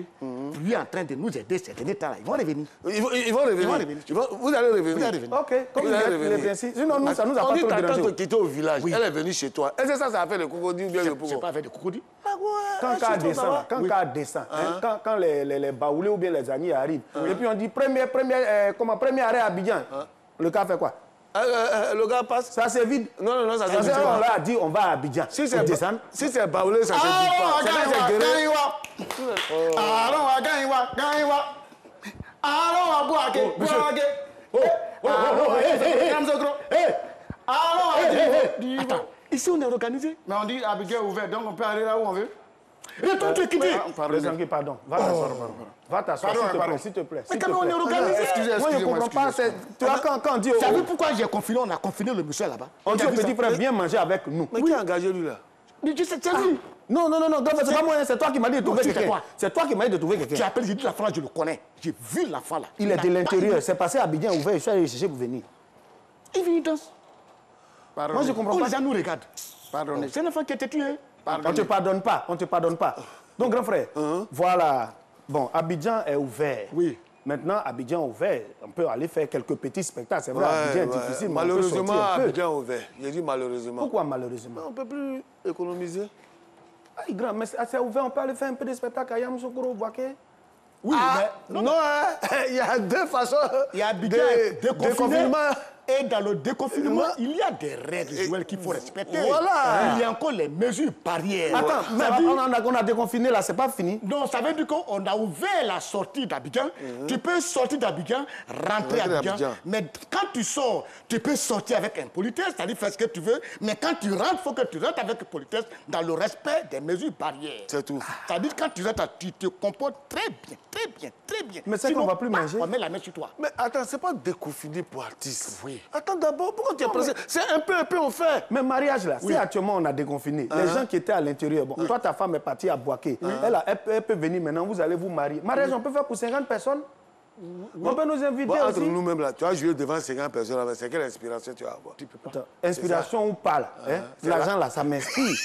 lui est en train de nous aider ces derniers temps-là. Ils vont revenir. Ils vont revenir. Vous allez revenir. Vous allez revenir. OK, comme il est bien si. Sinon, nous, ça nous a pas On dit trop ta tante dérangé. qui était au village. Elle est venue chez toi. Est-ce que ça a fait le cocody ou bien le C'est pogo? pas avec des crocodiles. Quand Ka descend, quand descend, quand les baoulés ou bien les amis arrivent, et puis on dit premier arrêt à Abidjan, le cas fait quoi? Le gars passe. Ça c'est vide. Non, non, non, ça c'est Parce vide. qu'on leur a dit on va à Abidjan. Si c'est baoulé, ça se dit pas. C'est pas Attends, ici on est organisé. Mais on dit Abidjan est ouvert, donc on peut aller là où on veut. Et toi, tu es quitté. Pardon. Va t'asseoir. Va t'asseoir, s'il te plaît. Mais quand on est organisé. Moi, je ne comprends pas. Tu vois, quand on dit... Tu as vu pourquoi j'ai confiné, on a confiné le monsieur là-bas. On dit au petit frère, viens manger avec nous. Mais qui a engagé lui là? C'est lui. Non, c'est pas moi, c'est toi qui m'as dit de trouver quelqu'un. C'est toi qui m'as dit de trouver Tu quelqu'un. appelles, j'ai dit l'enfant là, je le connais. J'ai vu l'enfant là. Il est de l'intérieur. C'est passé à Abidjan ouvert. Je suis allé le chercher pour venir. Il vient, il danse. Moi, je comprends Oh, pas. les gens nous regardent. Pardonnez. C'est un enfant qui a été tué. On ne te pardonne pas. On ne te pardonne pas. Donc, grand frère, voilà. Bon, Abidjan est ouvert. Oui. Maintenant, Abidjan ouvert. On peut aller faire quelques petits spectacles. C'est vrai, Abidjan est difficile. Mais on peut Malheureusement, sortir un peu. Abidjan ouvert. J'ai dit malheureusement. Pourquoi malheureusement? On ne peut plus économiser. Ah, grand, mais c'est ouvert. On peut aller faire un peu de spectacle à Yamoussoukro, au Boaké. Oui, Non, hein, il y a deux façons il y a Abidjan de déconfinement. Et dans le déconfinement, il y a des règles, Joël, qu'il faut respecter. Voilà. Il y a encore les mesures barrières. Attends, mais on a déconfiné là, c'est pas fini. Non, ça veut dire qu'on a ouvert la sortie d'Abidjan. Tu peux sortir d'Abidjan, rentrer à Abidjan. Mais quand tu sors, tu peux sortir avec un politesse, c'est-à-dire faire ce que tu veux. Mais quand tu rentres, il faut que tu rentres avec politesse dans le respect des mesures barrières. C'est tout. C'est-à-dire quand tu rentres, tu te comportes très bien, très bien, très bien. Mais c'est qu'on Sinon, va plus manger. On met la main sur toi. Mais attends, c'est pas déconfiné pour artiste. Oui. Attends d'abord, pourquoi tu es pressé? C'est un peu, on fait. Mais mariage là, si actuellement on a déconfiné, les gens qui étaient à l'intérieur, bon, toi ta femme est partie à Boaké, elle peut venir maintenant, vous allez vous marier. Mariage, on peut faire pour 50 personnes. On peut nous inviter Bon, entre aussi. nous-mêmes là, tu as joué devant 50 personnes, c'est quelle inspiration tu vas avoir? Attends, inspiration ou pas là, l'argent là, ça m'inspire.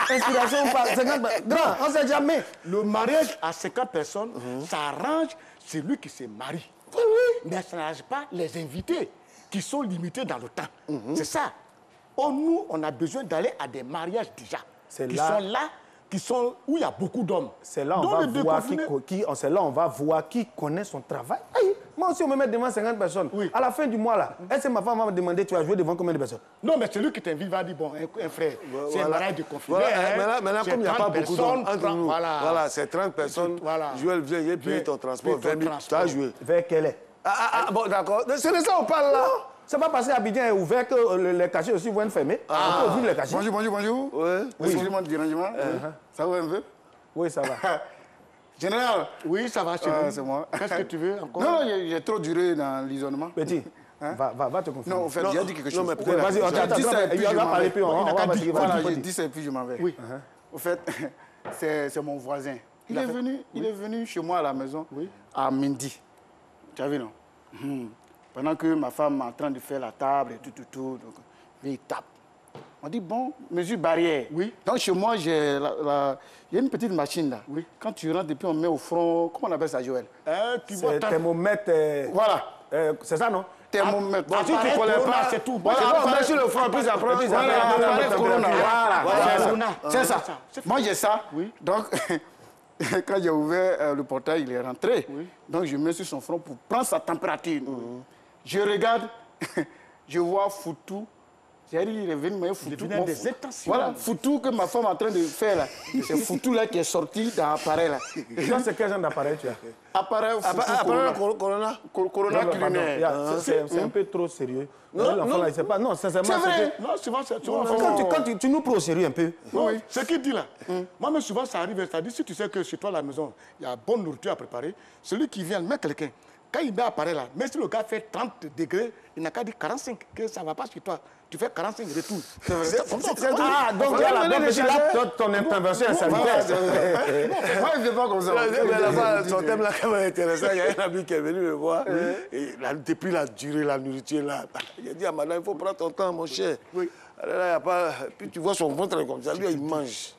Inspiration ou pas, 50 personnes. Grand, on ne sait jamais. Le mariage à 50 personnes, ça arrange celui qui se marie. Mais ça n'arrange pas les invités qui sont limités dans le temps. C'est ça. Or, nous, on a besoin d'aller à des mariages déjà. Qui sont où il y a beaucoup d'hommes. C'est là, on va voir qui connaît son travail. Aïe, moi aussi, on me met devant 50 personnes. Oui. À la fin du mois, là, est-ce que ma femme va me demander, tu vas jouer devant combien de personnes? Non, mais celui qui t'invite va dire, bon, un frère, c'est un mariage de confiné. Voilà, maintenant, comme il n'y a pas beaucoup d'hommes entre nous, voilà, c'est 30 personnes. Voilà. Joël vient, il paye ton transport, 20 000, tu as joué. Vers quelle est? Bon, d'accord. C'est de ça qu'on parle là. C'est pas parce qu'Abidjan est ouvert que les cachets aussi vont être fermés. On peut ouvrir les cachets. Bonjour. Ouais. Excusez-moi du dérangement. Ça va un peu? Oui, ça va. Général. Oui, ça va, c'est moi. Qu'est-ce que tu veux encore? Non, j'ai trop duré dans l'isolement. Petit, va te confier. Non, en fait, j'ai dit quelque chose. Non, mais Vas-y, on va parler, puis on va fatiguer. Voilà, j'ai dit ça et puis je m'en vais. Oui. Au fait, c'est mon voisin. Il est venu chez moi à la maison à midi. Tu as vu, non? Pendant que ma femme est en train de faire la table et tout, donc, il tape. On dit, bon, mesure barrière. Oui. Donc, chez moi, il y a une petite machine là. Oui. Quand tu rentres et puis on met au front, comment on appelle ça, Joël? Tu vois, C'est thermomètre. Voilà. C'est ça, non? Thermomètre. Bon, si tu ne connais pas, c'est tout. Voilà, on met sur le front, puis ça prend. C'est ça. Moi, j'ai ça. Donc, quand j'ai ouvert le portail, il est rentré. Donc, je mets sur son front pour prendre sa température. Je regarde, je vois Foutou. Il est venu me Foutou. Voilà, Foutou que ma femme est en train de faire là. C'est Foutou là qui est sorti dans l'appareil là. C'est quel genre d'appareil tu as? Appareil Foutou Corona. Corona culinaire. C'est un peu trop sérieux. L'enfant là, il sait pas. Non, sincèrement. C'est vrai. Non, souvent, c'est... Quand tu nous prends au sérieux un peu. Oui, ce qu'il dit là. Moi, souvent, ça arrive. C'est-à-dire, si tu sais que chez toi, à la maison, il y a bonne nourriture à préparer, celui qui vient met quelqu'un. Quand il met l'appareil là, même si le gars fait 30 degrés, il n'a qu'à dire 45, que ça ne va pas chez toi. Tu fais 45 retours. Ah, donc ton intervention est sanitaire. Moi, je ne fais pas comme ça. Son thème là, quand même intéressant, il y a un ami qui est venu me voir. Et depuis la durée, la nourriture là, il a dit à madame, il faut prendre ton temps, mon cher. Alors là, il y a pas... Puis tu vois son ventre comme ça, lui, il mange.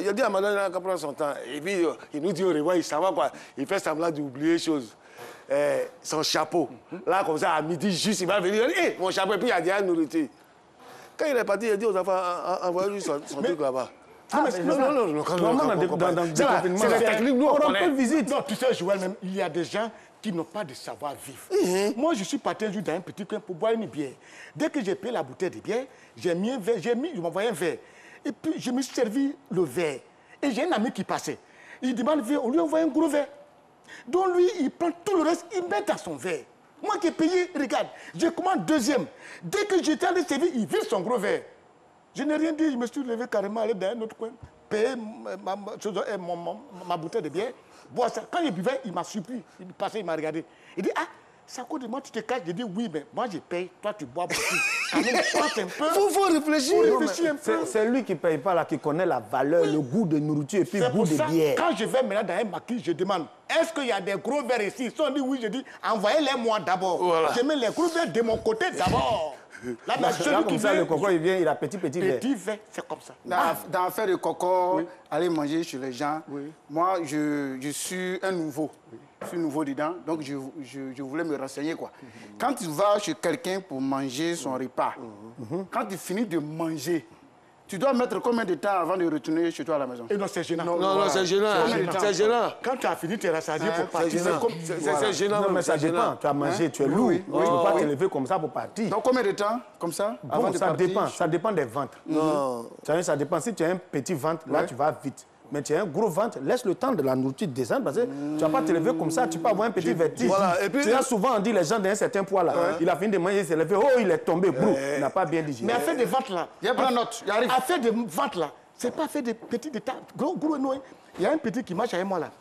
Il a dit à madame, il n'a qu'à prendre son temps. Et puis, il nous dit au revoir, il s'en va quoi. Il fait semblant d'oublier choses. Son chapeau. Là, comme ça, à midi, juste, il va venir, il dit, hey, mon chapeau, et puis il y a déjà une nourriture. Quand il est parti, il a dit aux enfants, envoyez-lui son truc là-bas. Non, c'est la technique, nous, on prend connaît. visite. Non, tu sais, Joël, même, il y a des gens qui n'ont pas de savoir-vivre. Moi, je suis parti un jour dans un petit coin pour boire une bière. Dès que j'ai payé la bouteille de bière, j'ai mis un verre, je m'envoyais un verre. Et puis, je me suis servi le verre. Et j'ai un ami qui passait. Il demande le verre, on lui envoie un gros verre. Donc lui, il prend tout le reste, il met dans son verre. Moi qui ai payé, regarde, je commande deuxième. Dès que j'étais allé servir, il vide son gros verre. Je n'ai rien dit, je me suis levé carrément, aller dans un autre coin, payer ma bouteille de bière, boire ça. Quand il buvait, il m'a surpris. Il passait, il m'a regardé. Il dit, ah, c'est à cause de moi, tu te caches. J'ai dit, oui, mais moi je paye, toi tu bois beaucoup. Quand même, pense un peu. Faut réfléchir. Faut réfléchir un peu. C'est lui qui ne paye pas, là, qui connaît la valeur, le goût de nourriture et puis le goût de bière. Quand je vais maintenant dans un maquis, je demande, est-ce qu'il y a des gros verres ici? Si on dit oui, je dis, envoyez-les moi d'abord. Voilà. Je mets les gros verres de mon côté d'abord. Là, comme ça, le coco, il vient, il a petit verre. Petit verre, c'est comme ça. Dans l'affaire de coco, aller manger chez les gens, moi, je suis un nouveau. Je suis nouveau dedans, donc je voulais me renseigner, quoi. Quand tu vas chez quelqu'un pour manger son repas, quand tu finis de manger, tu dois mettre combien de temps avant de retourner chez toi à la maison? Et non, c'est gênant. Non, c'est gênant. C'est gênant. Quand tu as fini tes rassasiés pour partir, c'est gênant. Non, mais ça dépend. Tu as mangé, tu es lourd. Tu ne peux pas te lever comme ça pour partir. Donc combien de temps, comme ça, avant de partir? Ça dépend des ventres. Non. Ça dépend. Si tu as un petit ventre, là, tu vas vite. Mais tu as un gros ventre, laisse le temps de la nourriture descendre parce que tu ne vas pas te lever comme ça, tu peux avoir un petit vertige. Voilà. Et puis, tu as souvent, on dit, les gens d'un certain poids là, il a fini de manger, il s'est levé, oh, il est tombé, brou, il n'a pas bien digéré. Mais affaire de ventre là, il y a plein d'autres, affaire de ventre là, c'est pas fait de petits détails, gros, non. Il y a un petit qui marche avec moi là,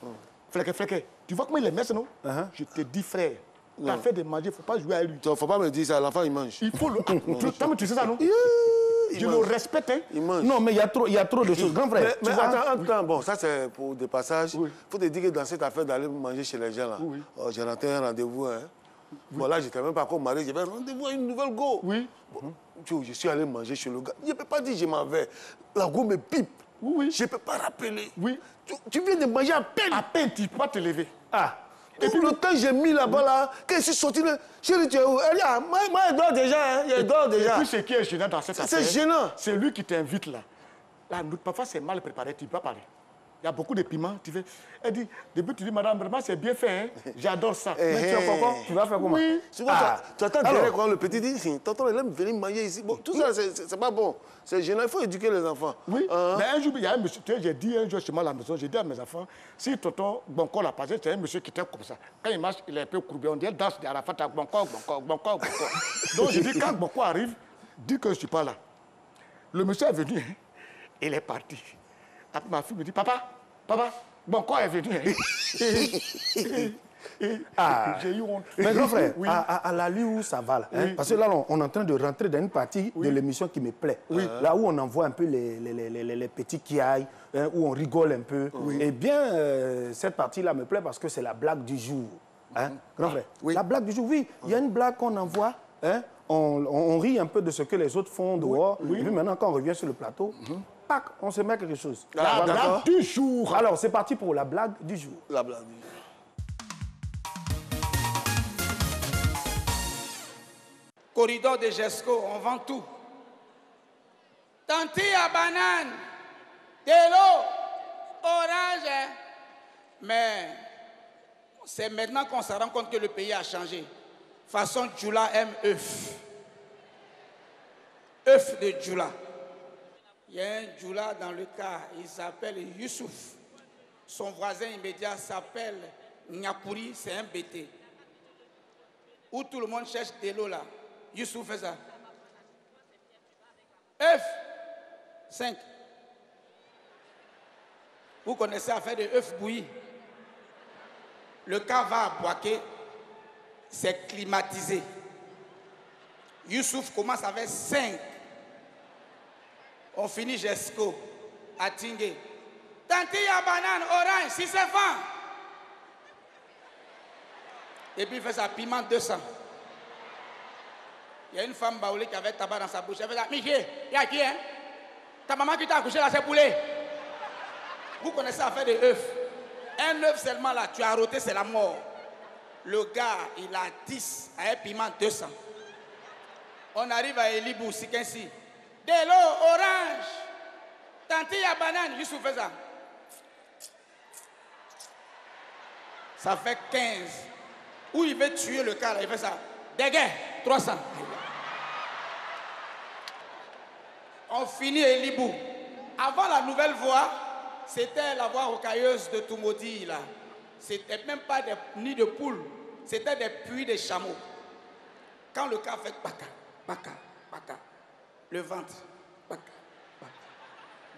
fleque, tu vois comment il est mince, non? Je te dis, frère, t'as fait de manger, il ne faut pas jouer à lui. Il ne faut pas me dire ça, l'enfant il mange. Il faut le... tu sais ça, non? Je le respecte, hein? Il mange. Non, mais il y a trop de choses. Grand frère, mais attends, bon, ça c'est pour des passages. Il faut te dire que dans cette affaire d'aller manger chez les gens là, j'ai raté un rendez-vous. Hein. Bon, là, je n'étais même pas encore marié, j'avais un rendez-vous à une nouvelle go. Oui. Bon, je suis allé manger chez le gars. Je ne peux pas dire je m'en vais. La go me pipe. Oui. Je ne peux pas rappeler. Oui. Tu viens de manger à peine. À peine, tu ne peux pas te lever. Ah. Et puis le temps que j'ai mis là-bas, là, quand je suis sorti, chérie, tu es où? Elle dit, ah, moi, il dort déjà, hein, il dort déjà. Et puis, ce qui est gênant dans cette affaire, c'est gênant. C'est lui qui t'invite là. Là, parfois, c'est mal préparé, tu ne peux pas parler. Il y a beaucoup de piments, tu fais. Elle dit, depuis tu dis, madame, vraiment, c'est bien fait, hein. J'adore ça. Mais tu vas faire quoi? Tu vas faire comment? Oui. Tu attends derrière quand le petit dit, tonton, il aime venir manger ici. Bon, tout ça, c'est pas bon. C'est gênant, il faut éduquer les enfants. Oui, mais un jour, il y a un monsieur, j'ai dit un jour chez moi à la maison, j'ai dit à mes enfants, si tonton Bonko l'a passé, c'est un monsieur qui était comme ça. Quand il marche, il est un peu courbé, on dirait danse de Arafat à Bonko. Donc j'ai dit, quand Bonko arrive, dis que je ne suis pas là. Le monsieur est venu, hein, il est parti. Après, ma fille me dit, papa, Bonko est venu. J'ai eu honte. Mais grand frère, à l'allure où ça va, là, parce que là, on est en train de rentrer dans une partie de l'émission qui me plaît. Là où on envoie un peu les petits qui aillent, où on rigole un peu. Et bien, cette partie-là me plaît parce que c'est la blague du jour. Grand frère, la blague du jour, oui. Il y a une blague qu'on envoie, on rit un peu de ce que les autres font dehors. Et puis maintenant, quand on revient sur le plateau, on se met quelque chose. La blague du jour. Alors, c'est parti pour la blague du jour. La blague du jour. corridor de GESCO, on vend tout. Tantille à banane, de l'eau, orange. Hein. Mais c'est maintenant qu'on se rend compte que le pays a changé. Façon Djoula aime œuf. œuf de Djoula. Il y a un Djoula dans le cas, il s'appelle Youssouf. Son voisin immédiat s'appelle Nyapouri, c'est un BT. Où tout le monde cherche de l'eau là. Youssouf fait ça. œuf, 5. Vous connaissez l'affaire de œuf bouilli. Le cas va à Boaké, c'est climatisé. Youssouf commence avec 5. On finit GESCO à Tingué. Tantille à banane, orange, 6 francs. Et puis il fait ça, piment 200. Il y a une femme baoulée qui avait tabac dans sa bouche. Elle fait ça, Miché, il y a qui, hein? Ta maman qui t'a accouché là, c'est poulet. Vous connaissez l'affaire de œufs. Un œuf seulement là, tu as roté, c'est la mort. Le gars, il a 10 à un piment 200. On arrive à Elibou, Sikensi. De l'eau, orange. Tantille à banane, Youssouf fait ça. Ça fait 15. Où il veut tuer le cas là, il fait ça. Dégain, 300. On finit Elibou. Avant la nouvelle voie, c'était la voie rocailleuse de Toumaudi là. C'était même pas des nids de poules, c'était des puits de chameaux. Quand le cas fait baka, baka, baka, le ventre, baka, baka.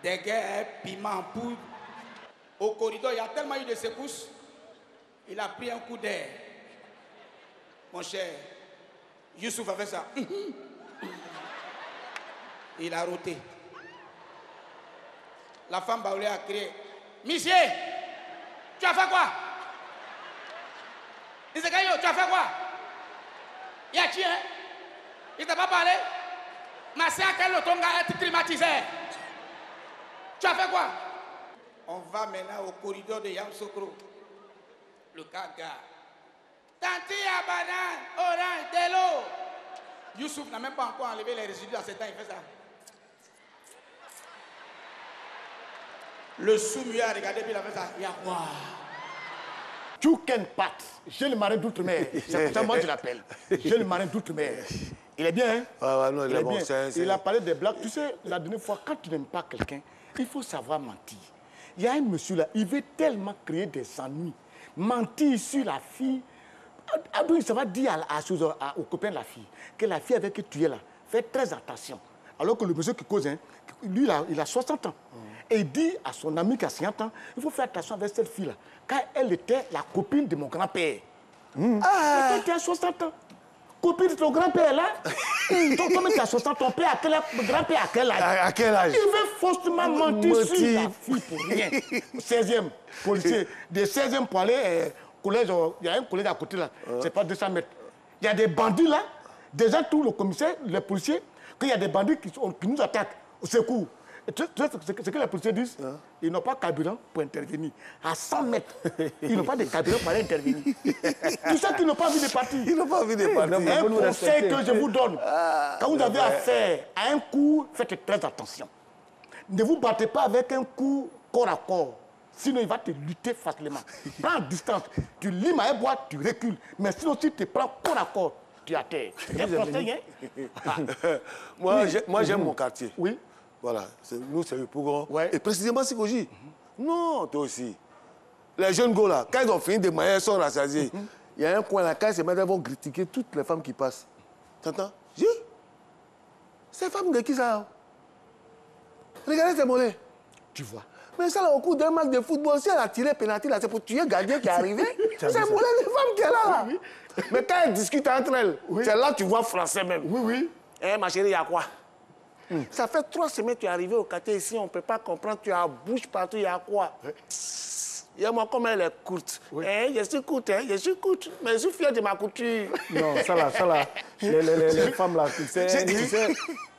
Des guerres, piment en poudre. Au corridor, il y a tellement eu de secousses, il a pris un coup d'air. Mon cher, Youssouf a fait ça. Il a roté. La femme baoulée a crié, Monsieur, tu as fait quoi? Il s'est dit, tu as fait quoi? Il y a qui, hein? Il t'a pas parlé? Ma sœur, quel autonga est climatisé? Tu as fait quoi? On va maintenant au corridor de Yamsokro. Le caga. Tantille à banane, orange, de l'eau. Youssouf n'a même pas encore enlevé les résidus à 7 ans, il fait ça. Le sous-muet a regardé, puis il a fait ça. Il y a quoi? Tchouken Pat, j'ai le marin d'outre-mer. C'est pour ça que moi je l'appelle. J'ai le marin d'outre-mer. Il est bien, hein? Ah, non, il est bon. Bien. Il a parlé des blagues. Tu sais, la dernière fois, quand tu n'aimes pas quelqu'un, il faut savoir mentir. Il y a un monsieur là, il veut tellement créer des ennuis. Mentir sur la fille. Ça va dire au copain de la fille que la fille avec qui tu es là, fais très attention. Alors que le monsieur qui cause, hein, lui, il a 60 ans. Et il dit à son ami qui a 50 ans, il faut faire attention avec cette fille-là, car elle était la copine de mon grand-père. Toi, tu as 60 ans. Copine de ton grand-père, là. Toi, tu as 60 ans, ton père, grand-père, à quel âge? À quel âge? Il veut faussement mentir sur la fille pour rien. 16e, policier. De 16e pour aller collège, il y a un collège à côté, là. C'est pas 200 mètres. Il y a des bandits, là. Déjà, tout le commissaire, les policiers, qu'il y a des bandits qui nous attaquent au secours. Tu sais ce que les policiers disent? Ils n'ont pas de carburant pour intervenir. À 100 mètres, ils n'ont pas de carburant pour intervenir. Tu sais qu'ils n'ont pas envie de partir. Ils n'ont pas envie de partir. Un conseil que je vous donne, quand vous avez affaire à un coup, faites très attention. Ne vous battez pas avec un coup corps à corps. Sinon, il va te lutter facilement. Prends distance. Tu limes à un bois, tu recules. Mais sinon, si tu te prends corps à corps, tu es à terre. C'est un conseil, hein? Moi, j'aime mon quartier. Oui. Voilà, nous, c'est le Pougon. Ouais. Et précisément, Sikoji. Non, toi aussi. Les jeunes gars, là, quand ils ont fini de mailler, ils sont rassasiés. Il y a un coin là, quand ils se mettent, ils vont critiquer toutes les femmes qui passent. T'entends? Ces femmes de qui ça? Regardez ces mollets. Tu vois. Mais ça, là, au cours d'un match de football, si elle a tiré pénalty, là, c'est pour tuer le gardien qui est arrivé. C'est mollets des femmes qui est là. Oui. Mais quand elles discutent entre elles, c'est là que tu vois français même. Oui, oui. Eh, ma chérie, il y a quoi? Ça fait 3 semaines que tu es arrivé au quartier ici, on ne peut pas comprendre, tu as bouche partout, il y a quoi? Et moi, comme elle est courte. Eh, je suis courte, hein, je suis courte. Mais je suis fière de ma couture. Non, ça là, les femmes là, tu sais,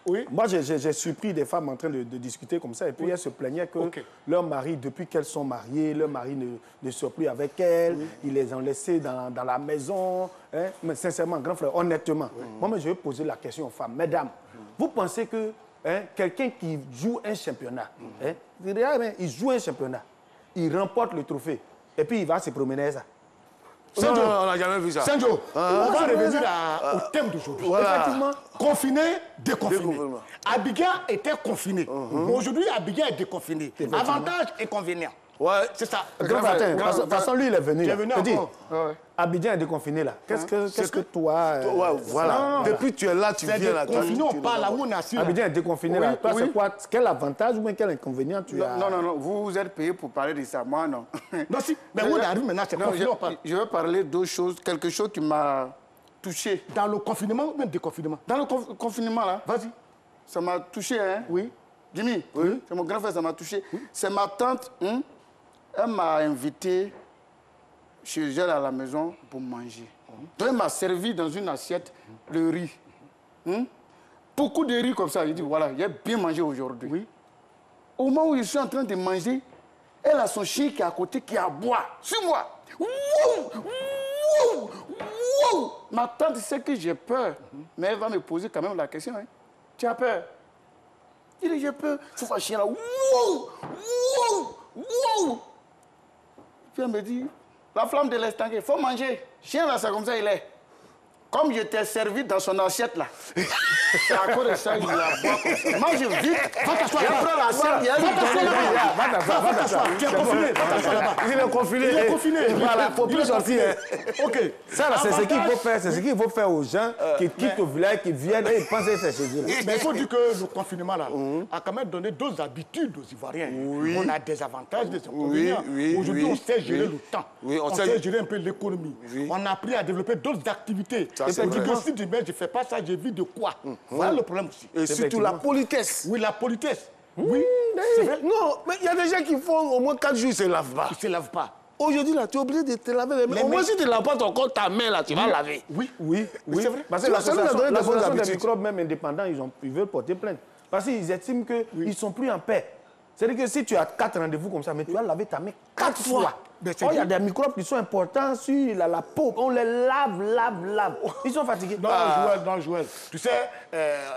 oui. Moi, j'ai surpris des femmes en train de discuter comme ça. Et puis, elles se plaignaient que leur mari, depuis qu'elles sont mariées, leur mari ne sort plus avec elles. Ils les ont laissées dans la maison. Hein. Mais sincèrement, grand frère, honnêtement, moi, je vais poser la question aux femmes. Mesdames, vous pensez que quelqu'un qui joue un championnat, il joue un championnat, il remporte le trophée, et puis il va se promener ça. Non, on n'a jamais vu ça. Sanjo, on va revenir au thème d'aujourd'hui. Voilà. Effectivement, confiné, déconfiné. Abidjan était confiné. Aujourd'hui, Abidjan est déconfiné. Avantage et inconvénient. Ouais. C'est ça. De toute façon, lui, il est venu. Il est venu encore. Abidjan est déconfiné là. Qu'est-ce que toi... voilà. Depuis que tu es là, tu viens là. Confiné, on parle là où on est assis. Abidjan est déconfiné là. Toi, c'est quoi? Quel avantage ou bien quel inconvénient tu as? Non, vous êtes payé pour parler de ça. Moi, non. Non, si. Mais où on arrive maintenant, c'est confiné, on parle. Je vais parler d'autre chose, quelque chose qui m'a touché. Dans le confinement ou bien déconfinement? Dans le confinement, là, Vas-y. ça m'a touché, hein? Oui. Jimmy, c'est mon grand frère, ça m'a touché. C'est ma tante, elle m'a invité chez elle à la maison pour manger. Donc, elle m'a servi dans une assiette le riz. Beaucoup de riz comme ça. Il dit, voilà, j'ai bien mangé aujourd'hui. Oui. Au moment où je suis en train de manger, elle a son chien qui est à côté, qui aboie sur moi. Wouh! Wouh! Wouh! Ma tante sait que j'ai peur, mais elle va me poser quand même la question. Hein. Tu as peur? Il dit, j'ai peur. Il faut faire chien là. Wouh! Wouh! Wouh! Puis elle me dit, la flamme de l'estangue, il faut manger. Chien là, c'est comme ça il est. Comme je t'ai servi dans son assiette là. C'est à cause de ça, il la boit comme ça. Mange vite. Va t'asseoir là-bas. Je prends l'assiette, Va t'asseoir. Tu es confiné. Va t'asseoir là-bas. Il est confiné. Il est confiné. Voilà, il ne faut plus sortir. OK. Ça, c'est ce qu'il faut faire. C'est ce qu'il faut faire aux gens qui quittent le village, qui viennent et pensent que c'est chez eux. Mais il faut dire que le confinement là a quand même donné d'autres habitudes aux Ivoiriens. On a des avantages, des inconvénients. Aujourd'hui, on sait gérer le temps. On sait gérer un peu l'économie. On a appris à développer d'autres activités. Et c'est que si demain je ne fais pas ça, je vis de quoi? Voilà le problème aussi. Et surtout la politesse. Oui, la politesse. Oui, c'est vrai. Non, mais il y a des gens qui font au moins 4 jours, ils ne se lavent pas. Ils ne se lavent pas. Aujourd'hui, là, tu es obligé de te laver les mains. Au moins, si tu ne laves pas ton corps, ta main, là, tu vas laver. Oui. C'est vrai. Parce que l'association des microbes, même indépendants, ils veulent porter plainte. Parce qu'ils estiment qu'ils ne sont plus en paix. C'est-à-dire que si tu as 4 rendez-vous comme ça, mais tu vas laver ta main 4 fois. Il y a des microbes qui sont importants sur la peau. On les lave. Ils sont fatigués. Non, Joël. Tu sais,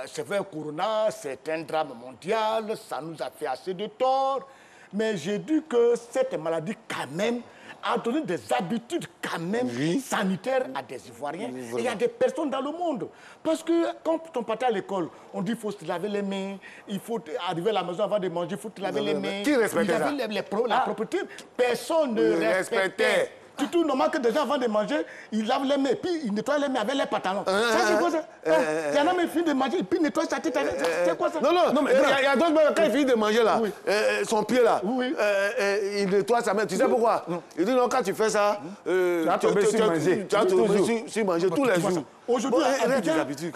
c'est vrai, Corona, c'est un drame mondial. Ça nous a fait assez de tort. Mais j'ai dit que cette maladie, quand même, a donné des habitudes quand même sanitaires à des Ivoiriens. Et il y a des personnes dans le monde. Parce que quand on partait à l'école, on dit qu'il faut se laver les mains, il faut arriver à la maison avant de manger, il faut se laver les mains. Qui respectait ça? La propriété, personne ne respectait. Surtout, normalement que des gens, avant de manger, ils lavent les mains, puis ils nettoient les mains avec les pantalons. Ça, c'est quoi ça? Il y en a même fini de manger, puis ils nettoient sa tête. C'est quoi ça? Non, mais il y a d'autres gens, quand il finit de manger, là, son pied, là, il nettoie sa main. Tu sais pourquoi? Il dit, non, quand tu fais ça, tu vas tomber sur manger. Tu vas tomber sur manger tous les jours. Aujourd'hui,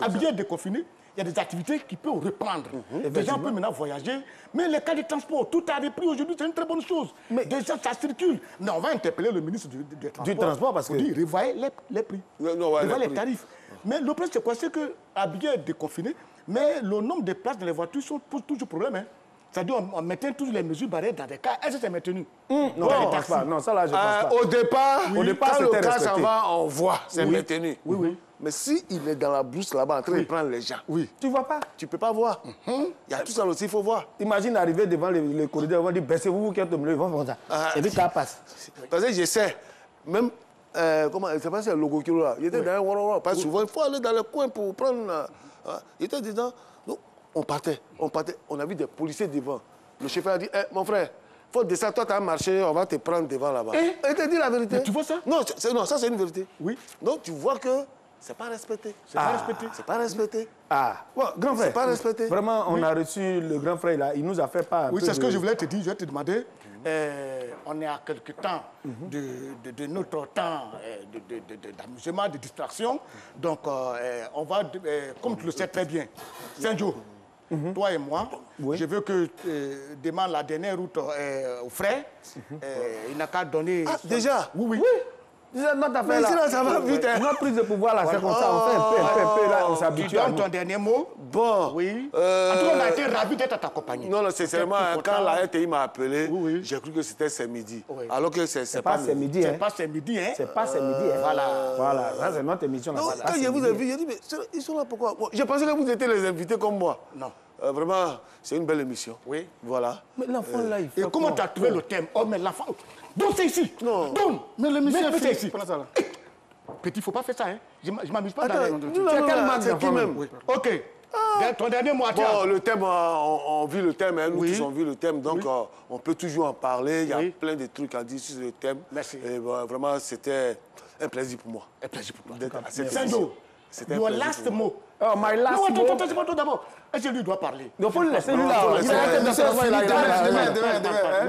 Abidjan est déconfiné. Il y a des activités qui peuvent reprendre. Les gens peuvent maintenant voyager. Mais les cas de transport, tout a repris aujourd'hui, c'est une très bonne chose. Déjà, ça circule. Mais on va interpeller le ministre du Transport parce que... Il revoyait les prix. Les tarifs. Mais le problème, c'est quoi? C'est que Abidjan est déconfiné, mais le nombre de places dans les voitures pose toujours problème. Hein. C'est-à-dire on mettait toutes les mesures barrières dans des cas. Est-ce que c'est maintenu? Non, je ne pense pas. Non, ça là, je ne pense pas. Au départ, quand le cas s'en respecté. va, on voit, c'est maintenu. Oui. Mais s'il est dans la brousse là-bas en train de prendre les gens, tu ne vois pas. Tu ne peux pas voir. Il y a tout ça aussi, il faut voir. Imagine arriver devant le corridor, ils vont dire baissez-vous, vous qui êtes au milieu, ils vont faire ça. Et puis ça passe. Parce que je sais, même, comment, c'est pas ça le logo qui est là. Il était dans un warrior, parce que souvent, il faut aller dans le coin pour prendre. Il était dedans. Donc, on partait. On a vu des policiers devant. Le chauffeur a dit, mon frère, il faut descendre, toi tu as marché, on va te prendre devant là-bas. Il te dit la vérité. Mais tu vois ça? Non, ça c'est une vérité. Oui. Donc tu vois que c'est pas respecté. C'est pas respecté. C'est pas respecté. Bon, grand frère, c'est pas respecté. Vraiment, on a reçu le grand frère là, il nous a fait part. Oui, c'est ce que je voulais te dire, je vais te demander. On est à quelque temps de notre temps d'amusement, de distraction. Donc, on va, comme tu le sais très bien, 5 jours. toi et moi. Je veux que demande la dernière route au frère. Il n'a qu'à donner... Ah, déjà? Oui. Notre affaire là, ça va vite. Hein. Notre prise de pouvoir là, c'est comme ça, on fait un peu, là, on s'habitue. Tu donnes ton dernier mot? Bon. Oui. En tout cas, on a été ravis d'être t'accompagner. Non, sincèrement, quand la RTI m'a appelé, j'ai cru que c'était ce midi. Alors que c'est pas ce midi. C'est pas ce midi, hein? C'est pas ce midi, hein? Voilà, ça c'est notre émission. Non, quand je vous ai vu, j'ai dit, mais ils sont là pourquoi? Je pensais que vous étiez les invités comme moi. Non. Vraiment, c'est une belle émission. Oui. Voilà. Mais l'enfant là, il fait. Et comment tu as trouvé le thème? Oh, mais l'enfant. Donc c'est ici. Non. Donc, Mais l'émission est c'est finie. ici. Petit, il ne faut pas faire ça, hein? Je ne m'amuse pas. Attends, c'est qui même? Ok. Ton dernier mot à toi. Bon, le thème, on vit le thème, hein, nous tous on vit le thème, donc on peut toujours en parler. Il y a plein de trucs à dire sur le thème. Merci. Et vraiment, c'était un plaisir pour moi. Un plaisir pour toi. D'être à cette Sando, émission. C'était un your plaisir last pour moi. mot. Oh, my last Non, mot. attends, c'est pas toi d'abord. Est-ce que lui doit parler? Il faut le laisser, lui là.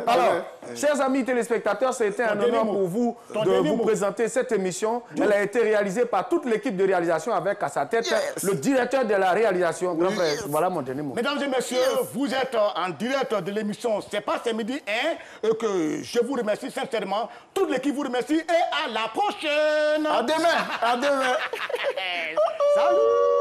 Alors, chers amis téléspectateurs, c'était un honneur pour vous de vous présenter cette émission. Elle a été réalisée par toute l'équipe de réalisation avec à sa tête le directeur de la réalisation. Grand frère, voilà mon dernier mot. Mesdames et messieurs, vous êtes en direct de l'émission C'est pas ce midi, hein, et que je vous remercie sincèrement. Toute l'équipe vous remercie et à la prochaine. À demain. À demain. Salut.